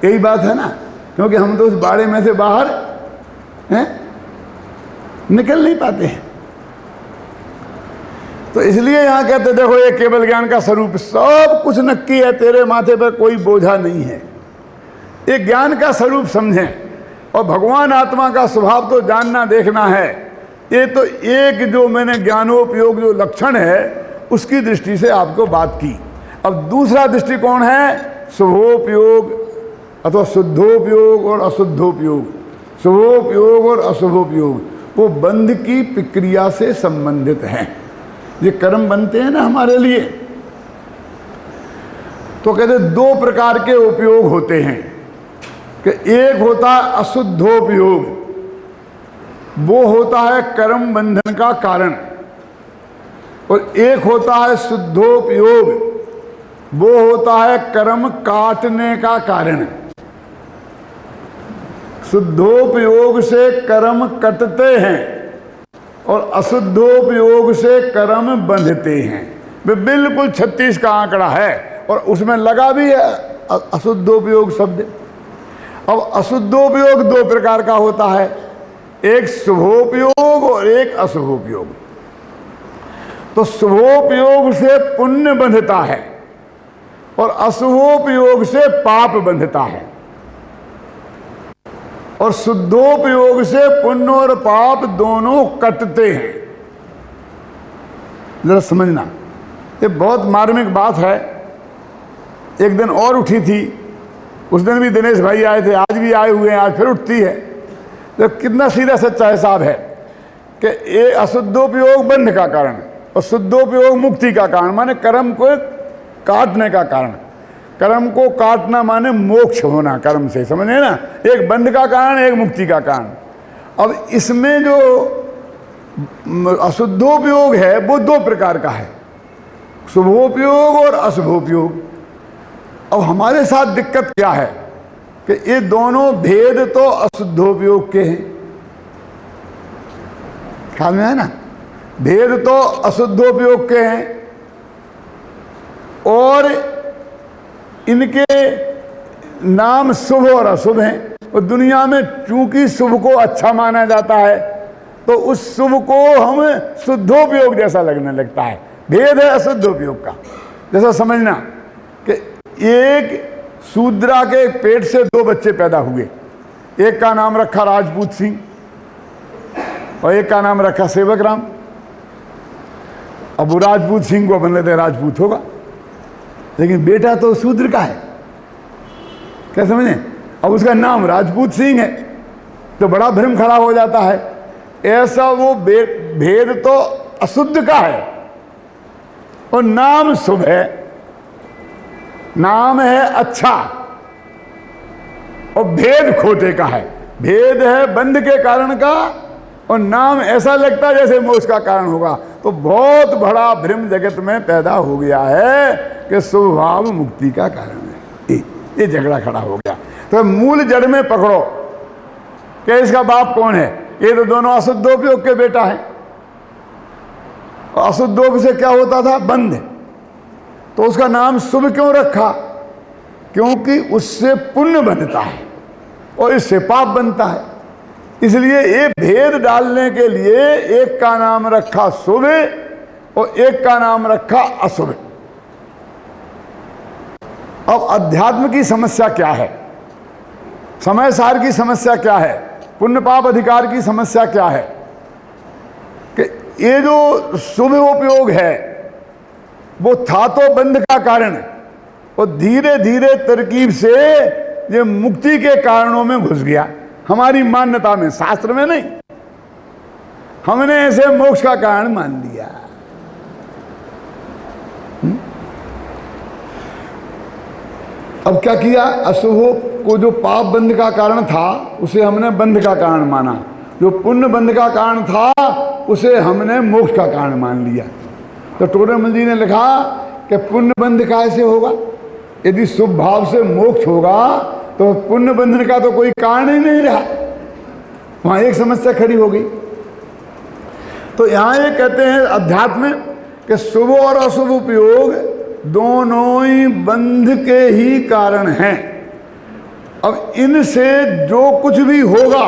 यही बात है ना, क्योंकि हम तो उस बाड़े में से बाहर हैं, निकल नहीं पाते हैं। तो इसलिए यहाँ कहते देखो ये केवल ज्ञान का स्वरूप, सब कुछ नक्की है, तेरे माथे पर कोई बोझा नहीं है। ये ज्ञान का स्वरूप समझें, और भगवान आत्मा का स्वभाव तो जानना देखना है। ये तो एक जो मैंने ज्ञानोपयोग जो लक्षण है उसकी दृष्टि से आपको बात की। अब दूसरा दृष्टिकोण है शुभोपयोग अथवा शुद्धोपयोग और अशुद्धोपयोग। शुभोपयोग और अशुभोपयोग वो बंध की प्रक्रिया से संबंधित हैं। ये कर्म बनते हैं ना हमारे लिए, तो कहते दो प्रकार के उपयोग होते हैं कि एक होता है अशुद्धोपयोग, वो होता है कर्म बंधन का कारण, और एक होता है शुद्धोपयोग, वो होता है कर्म काटने का कारण। शुद्धोपयोग से कर्म कटते हैं और अशुद्धोपयोग से कर्म बंधते हैं। वे बिल्कुल 36 का आंकड़ा है और उसमें लगा भी है अशुद्धोपयोग शब्द। अब अशुद्धोपयोग दो प्रकार का होता है, एक शुभोपयोग और एक अशुभोपयोग। तो शुभोपयोग से पुण्य बंधता है और अशुभोपयोग से पाप बंधता है, और शुद्धोपयोग से पुण्य और पाप दोनों कटते हैं। जरा समझना, ये बहुत मार्मिक बात है। एक दिन और उठी थी, उस दिन भी दिनेश भाई आए थे, आज भी आए हुए हैं, आज फिर उठती है। तो कितना सीधा सच्चा हिसाब है कि ये अशुद्धोपयोग बंध का कारण और शुद्धोपयोग मुक्ति का कारण, माने कर्म को काटने का कारण। कर्म को काटना माने मोक्ष होना कर्म से, समझे ना? एक बंध का कारण, एक मुक्ति का कारण। अब इसमें जो अशुद्धोपयोग है वो दो प्रकार का है, शुभोपयोग और अशुभोपयोग। अब हमारे साथ दिक्कत क्या है कि ये दोनों भेद तो अशुद्धोपयोग के हैं, ख्याल में है ना? भेद तो अशुद्धोपयोग के हैं और इनके नाम शुभ और अशुभ हैं। और दुनिया में चूंकि शुभ को अच्छा माना जाता है तो उस शुभ को हम शुद्धोपयोग जैसा लगने लगता है। भेद है अशुद्धोपयोग का। जैसा समझना कि एक शूद्रा के पेट से दो बच्चे पैदा हुए, एक का नाम रखा राजपूत सिंह और एक का नाम रखा सेवक राम। अब वो राजपूत सिंह को अपन लेते राजपूत होगा, लेकिन बेटा तो शूद्र का है, क्या समझे? अब उसका नाम राजपूत सिंह है तो बड़ा भ्रम खड़ा हो जाता है। ऐसा वो भेद तो अशुद्ध का है और नाम शुभ है, नाम है अच्छा और भेद खोटे का है। भेद है बंध के कारण का और नाम ऐसा लगता है जैसे मोक्ष का कारण होगा। तो बहुत बड़ा भ्रम जगत में पैदा हो गया है कि स्वभाव मुक्ति का कारण है। ये झगड़ा खड़ा हो गया। तो मूल जड़ में पकड़ो कि इसका बाप कौन है। ये तो दोनों अशुद्धोपयोग के बेटा है। अशुद्धोपयोग से क्या होता था? बंध। तो उसका नाम शुभ क्यों रखा? क्योंकि उससे पुण्य बनता है और इससे पाप बनता है। इसलिए ये भेद डालने के लिए एक का नाम रखा शुभ और एक का नाम रखा अशुभ। अब अध्यात्म की समस्या क्या है, समय सार की समस्या क्या है, पुण्य पाप अधिकार की समस्या क्या है कि ये जो शुभ उपयोग है वो था तो बंध का कारण और धीरे धीरे तरकीब से ये मुक्ति के कारणों में घुस गया। हमारी मान्यता में, शास्त्र में नहीं, हमने ऐसे मोक्ष का कारण मान लिया। अब क्या किया, अशुभ को जो पाप बंध का कारण था उसे हमने बंध का कारण माना, जो पुण्य बंध का कारण था उसे हमने मोक्ष का कारण मान लिया। तो टोडरमल जी ने लिखा कि पुण्य बंध कैसे होगा, यदि शुभ भाव से मोक्ष होगा तो पुण्य बंधन का तो कोई कारण ही नहीं रहा। वहां एक समस्या खड़ी हो गई। तो यहां ये कहते हैं अध्यात्म में कि शुभ और अशुभ उपयोग दोनों ही बंध के ही कारण हैं। अब इनसे जो कुछ भी होगा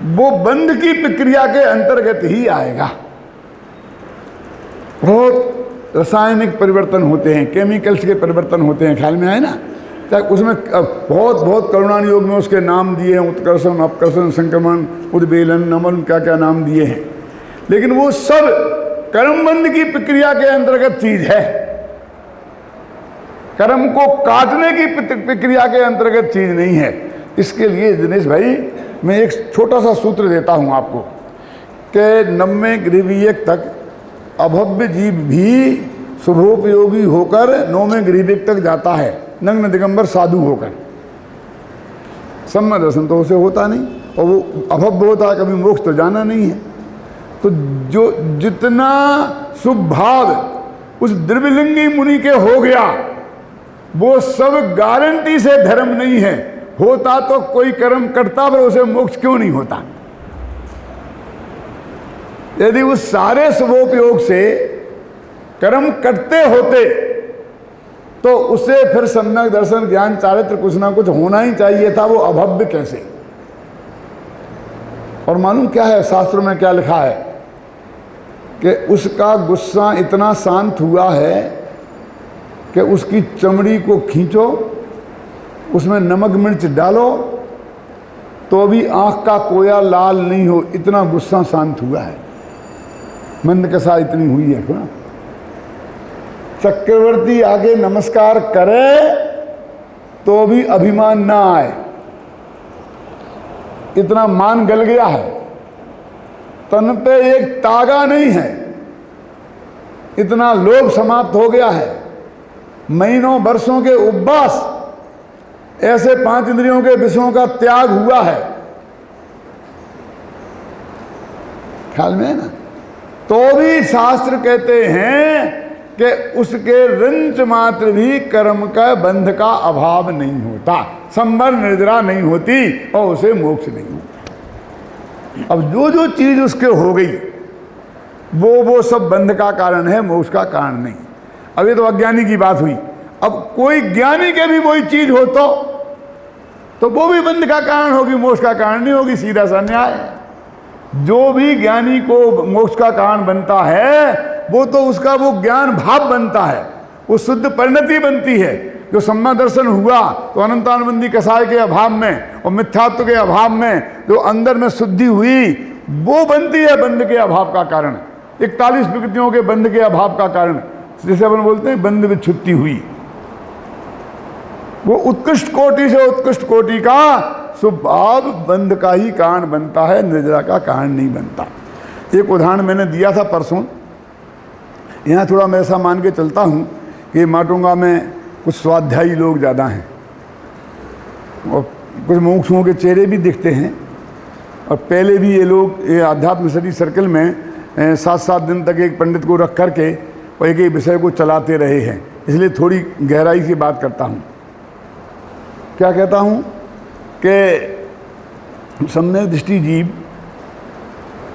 वो बंध की प्रक्रिया के अंतर्गत ही आएगा। बहुत रासायनिक परिवर्तन होते हैं, केमिकल्स के परिवर्तन होते हैं, ख्याल में आए ना। उसमें बहुत करुणान योग में उसके नाम दिए हैं, उत्कर्षण, अपकर्षण, संक्रमण, उद्वेलन, नमन, क्या क्या नाम दिए हैं, लेकिन वो सब कर्मबंध की प्रक्रिया के अंतर्गत चीज है। कर्म को काटने की प्रक्रिया के अंतर्गत चीज नहीं है। इसके लिए दिनेश भाई मैं एक छोटा सा सूत्र देता हूं आपको कि 90 गृहविवेक तक अभव्य जीव भी शुभोपयोगी होकर 9वें गृहविवेक तक जाता है, नग्न दिगंबर साधु होकर। सम्य दर्शन तो उसे होता नहीं और वो अभव्य होता है, कभी मोक्ष तो जाना नहीं है। तो जो जितना शुभ भाव उस द्रव्यलिंगी मुनि के हो गया वो सब गारंटी से धर्म नहीं है। होता तो कोई कर्म करता पर उसे मोक्ष क्यों नहीं होता। यदि उस सारे शुभोपयोग से कर्म करते होते तो उसे फिर सम्यक दर्शन, ज्ञान, चारित्र कुछ ना कुछ होना ही चाहिए था। वो अभव्य कैसे। और मालूम क्या है शास्त्रों में क्या लिखा है कि उसका गुस्सा इतना शांत हुआ है कि उसकी चमड़ी को खींचो, उसमें नमक मिर्च डालो तो भी आंख का कोया लाल नहीं हो, इतना गुस्सा शांत हुआ है। मंदकसा इतनी हुई है। ना चक्रवर्ती आगे नमस्कार करे तो भी अभिमान ना आए, इतना मान गल गया है। तन पे एक तागा नहीं है, इतना लोभ समाप्त हो गया है। महीनों वर्षों के उपवास, ऐसे 5 इंद्रियों के विषयों का त्याग हुआ है। ख्याल में है ना। तो भी शास्त्र कहते हैं कि उसके रंच मात्र भी कर्म का बंध का अभाव नहीं होता, संबर निर्जरा नहीं होती और उसे मोक्ष नहीं होता। अब जो जो चीज उसके हो गई वो सब बंध का कारण है, मोक्ष का कारण नहीं। अब ये तो अज्ञानी की बात हुई। अब कोई ज्ञानी के भी वही चीज हो तो वो भी बंध का कारण होगी, मोक्ष का कारण नहीं होगी। सीधा सा न्याय। जो भी ज्ञानी को मोक्ष का कारण बनता है वो तो उसका वो ज्ञान भाव बनता है, वो शुद्ध परिणति बनती है। जो सम्मा दर्शन हुआ तो अनंतानुबंधी कसाय के अभाव में और मिथ्यात्व के अभाव में जो अंदर में शुद्धि हुई वो बनती है बंध के अभाव का कारण। 41 विकृतियों के बंध के अभाव का कारण, जिसे अपन बोलते हैं बंध विच्छुत्ति हुई। वो उत्कृष्ट कोटि से उत्कृष्ट कोटि का स्वभाव बंध का ही कारण बनता है, निर्जरा का कारण नहीं बनता। एक उदाहरण मैंने दिया था परसों। यहाँ थोड़ा मैं ऐसा मान के चलता हूँ कि माटुंगा में कुछ स्वाध्यायी लोग ज़्यादा हैं और कुछ मुमुक्षुओं के चेहरे भी दिखते हैं। और पहले भी ये लोग ये आध्यात्म स्टडी सर्कल में 7-7 दिन तक एक पंडित को रख करके और एक एक विषय को चलाते रहे हैं। इसलिए थोड़ी गहराई से बात करता हूँ। क्या कहता हूँ कि सम्यक दृष्टि जीव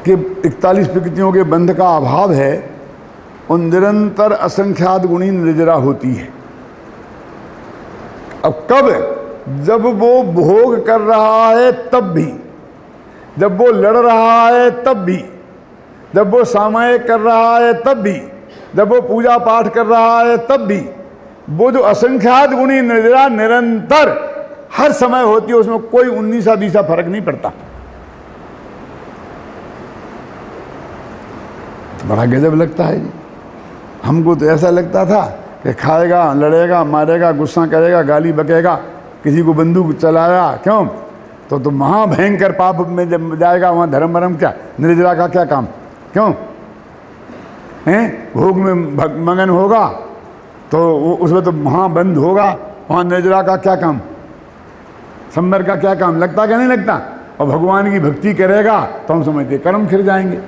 के 41 प्रकृतियों के बंध का अभाव है और निरंतर असंख्यात गुणी निर्जरा होती है। अब कब? जब वो भोग कर रहा है तब भी, जब वो लड़ रहा है तब भी, जब वो सामायिक कर रहा है तब भी, जब वो पूजा पाठ कर रहा है तब भी, वो जो असंख्यात गुणी निर्जरा निरंतर हर समय होती है, उसमें कोई 19-20 फर्क नहीं पड़ता। तो बड़ा गजब लगता है जी। हमको तो ऐसा लगता था कि खाएगा, लड़ेगा, मारेगा, गुस्सा करेगा, गाली बकेगा, किसी को बंदूक चलाएगा, क्यों? तो महाभयंकर पाप में जब जाएगा वहाँ धर्म वरम क्या, निर्जरा का क्या काम, क्यों हैं? भोग में मगन होगा तो उसमें तो वहाँ बंद होगा, वहाँ निर्जरा का क्या काम, संवर का क्या काम, लगता क्या नहीं लगता। और भगवान की भक्ति करेगा तो हम समझते कर्म खिर जाएंगे।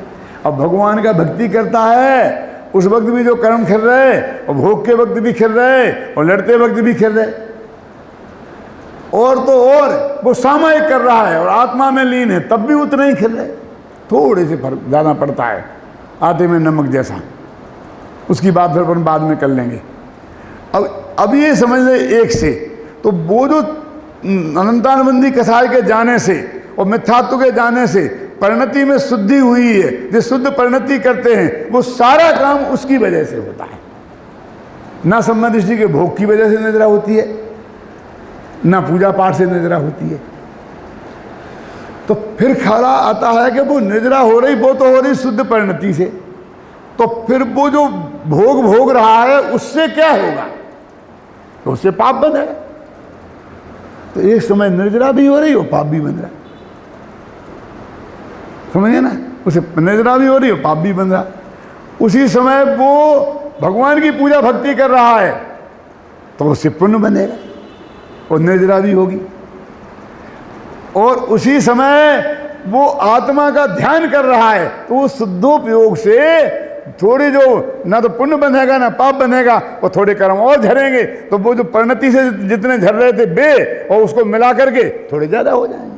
अब भगवान का भक्ति करता है उस वक्त भी जो कर्म खिर रहे, और भोग के वक्त भी खिर रहे, और लड़ते वक्त भी खिर रहे, और तो और वो सामयिक कर रहा है और आत्मा में लीन है तब भी उतना ही खिर रहे। थोड़े से फर्क ज़्यादा पड़ता है, आटे में नमक जैसा। उसकी बात फिर अपन बाद में कर लेंगे। अब ये समझ ले एक से, तो वो जो अनंतानुबंधी कसाय के जाने से और मिथ्यात्व के जाने से परिणति में शुद्धि हुई है, जो शुद्ध परिणति करते हैं वो सारा काम उसकी वजह से होता है। ना सम्मदृष्टि के भोग की वजह से निद्रा होती है, ना पूजा पाठ से निद्रा होती है। तो फिर ख्याल आता है कि वो निद्रा हो रही, वो तो हो रही शुद्ध परिणति से, तो फिर वो जो भोग भोग रहा है उससे क्या होगा, तो उससे पाप बनेगा। तो एक समय निर्जरा भी हो रही हो, पाप भी बन रहा है, समझिए ना। उसे निद्रा भी हो रही हो, पाप भी बन रहा। उसी समय वो भगवान की पूजा भक्ति कर रहा है तो उससे पुण्य बनेगा और निद्रा भी होगी। और उसी समय वो आत्मा का ध्यान कर रहा है तो वो शुद्धोपयोग से थोड़ी जो ना तो पुण्य बनेगा ना पाप बनेगा, वो थोड़े कर्म और झरेंगे, तो वो जो परिणति से जितने झर रहे थे बे, और उसको मिला करके थोड़े ज्यादा हो जाएंगे।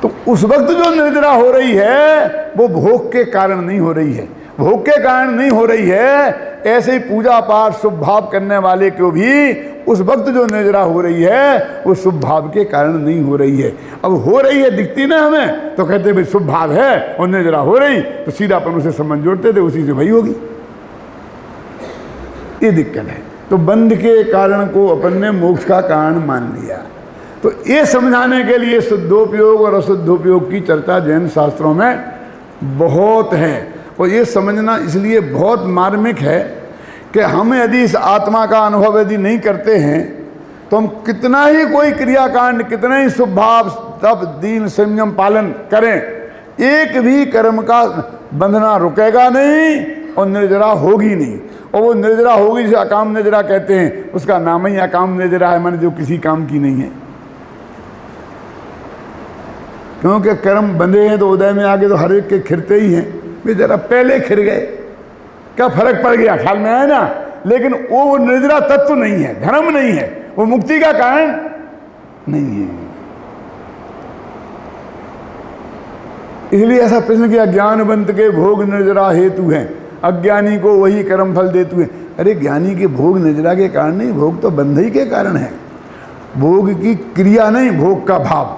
तो उस वक्त जो निद्रा हो रही है वो भोग के कारण नहीं हो रही है, भोग के कारण नहीं हो रही है। ऐसे ही पूजा पाठ शुभ भाव करने वाले को भी उस वक्त जो निद्रा हो रही है वो शुभ भाव के कारण नहीं हो रही है। अब हो रही है दिखती ना हमें, तो कहते भाई शुभ भाव है और निद्रा हो रही, तो सीधा अपन उसे संबंध जोड़ते थे, उसी से वही होगी। ये दिक्कत है। तो बंध के कारण को अपन ने मोक्ष का कारण मान लिया। तो ये समझाने के लिए शुद्धोपयोग और अशुद्धोपयोग की चर्चा जैन शास्त्रों में बहुत है, और ये समझना इसलिए बहुत मार्मिक है कि हम यदि इस आत्मा का अनुभव यदि नहीं करते हैं तो हम कितना ही कोई क्रियाकांड, कितना ही शुभ भाव तप दीन संयम पालन करें, एक भी कर्म का बंधना रुकेगा नहीं और निर्जरा होगी नहीं। और वो निर्जरा होगी जिसे अकाम निर्जरा कहते हैं, उसका नाम ही अकाम निर्जरा है, माने जो किसी काम की नहीं है। क्योंकि कर्म बंधे हैं तो उदय में आगे तो हर एक के खिरते ही हैं। वे जरा पहले खिर गए, क्या फर्क पड़ गया, ख्याल में आया ना। लेकिन वो निर्जरा तत्व नहीं है, धर्म नहीं है, वो मुक्ति का कारण नहीं है। इसलिए ऐसा प्रश्न किया, ज्ञानवंत के भोग निर्जरा हेतु हैं, अज्ञानी को वही कर्म फल देतु है। अरे ज्ञानी के भोग निर्जरा के कारण नहीं, भोग तो बंध ही के कारण है। भोग की क्रिया नहीं, भोग का भाव।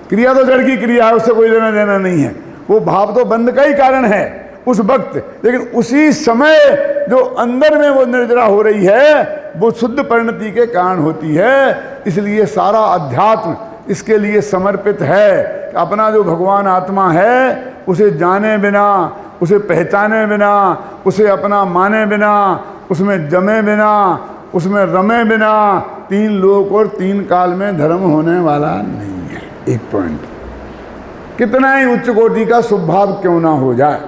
क्रिया तो जड़ की क्रिया है, उससे कोई लेना देना नहीं है, वो भाव तो बंध का ही कारण है उस वक्त। लेकिन उसी समय जो अंदर में वो निर्जरा हो रही है वो शुद्ध परिणति के कारण होती है। इसलिए सारा अध्यात्म इसके लिए समर्पित है। अपना जो भगवान आत्मा है उसे जाने बिना, उसे पहचाने बिना, उसे अपना माने बिना, उसमें जमे बिना, उसमें रमे बिना तीन लोक और तीन काल में धर्म होने वाला नहीं है। एक पॉइंट, कितना ही उच्च कोटि का स्वभाव क्यों ना हो जाए।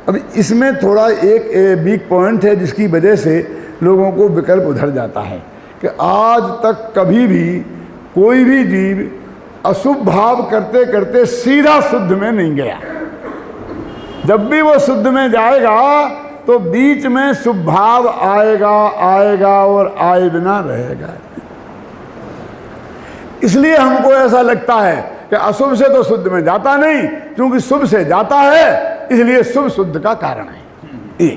अब इसमें थोड़ा एक वीक पॉइंट है जिसकी वजह से लोगों को विकल्प उधर जाता है कि आज तक कभी भी कोई भी जीव अशुभ भाव करते करते सीधा शुद्ध में नहीं गया। जब भी वो शुद्ध में जाएगा तो बीच में शुभ भाव आएगा आएगा और आए बिना रहेगा। इसलिए हमको ऐसा लगता है कि अशुभ से तो शुद्ध में जाता नहीं, क्योंकि शुभ से जाता है, इसलिए शुभ शुद्ध का कारण है।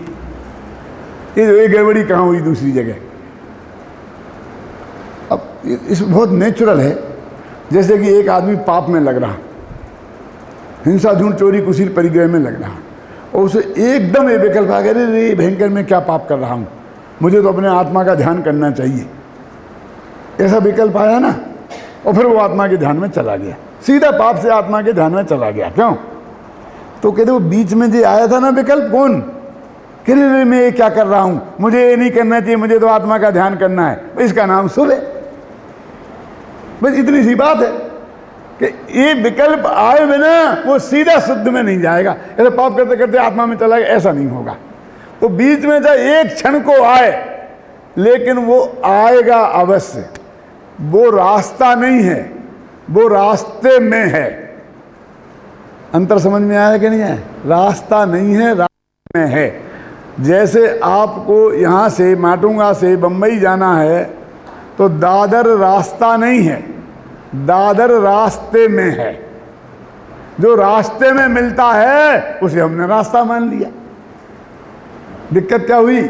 ये गड़बड़ी कहाँ हुई दूसरी जगह। अब इस बहुत नेचुरल है, जैसे कि एक आदमी पाप में लग रहा, हिंसा झूठ चोरी कुशील परिग्रह में लग रहा, और उसे एकदम ये विकल्प आ गया, अरे भयंकर मैं क्या पाप कर रहा हूँ, मुझे तो अपने आत्मा का ध्यान करना चाहिए। ऐसा विकल्प आया ना, और फिर वो आत्मा के ध्यान में चला गया, सीधा पाप से आत्मा के ध्यान में चला गया। क्यों? तो कहते वो बीच में जो आया था ना विकल्प, कौन कि मैं ये क्या कर रहा हूँ, मुझे ये नहीं करना चाहिए, मुझे तो आत्मा का ध्यान करना है, इसका नाम शुभ है। बस इतनी सी बात है। कि ये विकल्प आए बिना वो सीधा शुद्ध में नहीं जाएगा, ऐसे पाप करते करते आत्मा में चला गया, ऐसा नहीं होगा। वो बीच में चाहे एक क्षण को आए, लेकिन वो आएगा अवश्य। वो रास्ता नहीं है, वो रास्ते में है। अंतर समझ में आया कि नहीं है? रास्ता नहीं है, रास्ते में है। जैसे आपको यहाँ से माटुंगा से बम्बई जाना है तो दादर रास्ता नहीं है, दादर रास्ते में है। जो रास्ते में मिलता है उसे हमने रास्ता मान लिया। दिक्कत क्या हुई?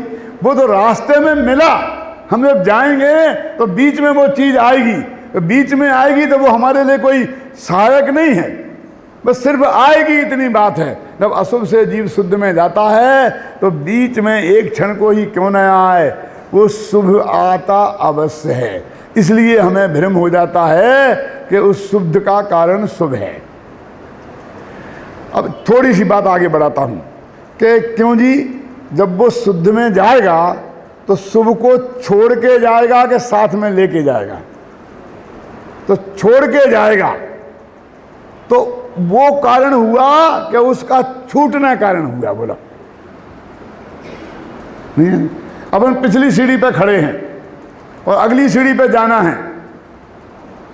वो तो रास्ते में मिला, हम जब जाएंगे तो बीच में वो चीज आएगी, तो बीच में आएगी तो वो हमारे लिए कोई सहायक नहीं है, बस सिर्फ आएगी, इतनी बात है। जब अशुभ से जीव शुद्ध में जाता है तो बीच में एक क्षण को ही क्यों न आए, वो शुभ आता अवश्य है। इसलिए हमें भ्रम हो जाता है कि उस शुद्ध का कारण शुभ है। अब थोड़ी सी बात आगे बढ़ाता हूं कि क्यों जी, जब वो शुद्ध में जाएगा तो शुभ को छोड़ के जाएगा कि साथ में लेके जाएगा? तो छोड़ के जाएगा, तो वो कारण हुआ कि उसका छूटना कारण हुआ। बोला नहीं? अपन पिछली सीढ़ी पे खड़े हैं और अगली सीढ़ी पे जाना है,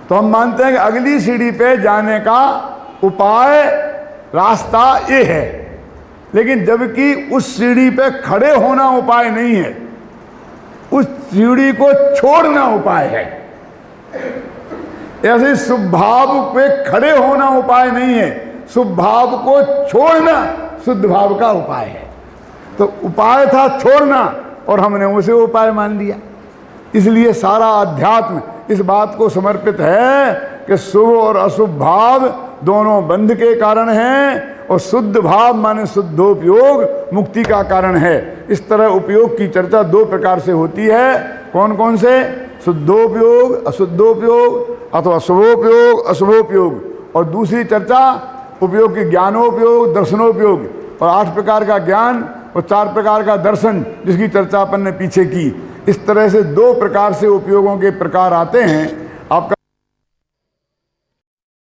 तो हम मानते हैं कि अगली सीढ़ी पे जाने का उपाय रास्ता ये है, लेकिन जबकि उस सीढ़ी पे खड़े होना उपाय नहीं है, उस सीढ़ी को छोड़ना उपाय है। ऐसे शुभ भाव पे खड़े होना उपाय नहीं है, शुभ भाव को छोड़ना शुद्ध भाव का उपाय है। तो उपाय था छोड़ना और हमने उसे उपाय मान लिया। इसलिए सारा अध्यात्म इस बात को समर्पित है कि शुभ और अशुभ भाव दोनों बंध के कारण हैं और शुद्ध भाव माने शुद्धोपयोग मुक्ति का कारण है। इस तरह उपयोग की चर्चा दो प्रकार से होती है। कौन कौन से? शुद्धोपयोग, अशुद्धोपयोग अथवा शुभोपयोग, अशुभोपयोग। और दूसरी चर्चा उपयोग की ज्ञानोपयोग, दर्शनोपयोग। और 8 प्रकार का ज्ञान और 4 प्रकार का दर्शन, जिसकी चर्चा अपन ने पीछे की। इस तरह से 2 प्रकार से उपयोगों के प्रकार आते हैं।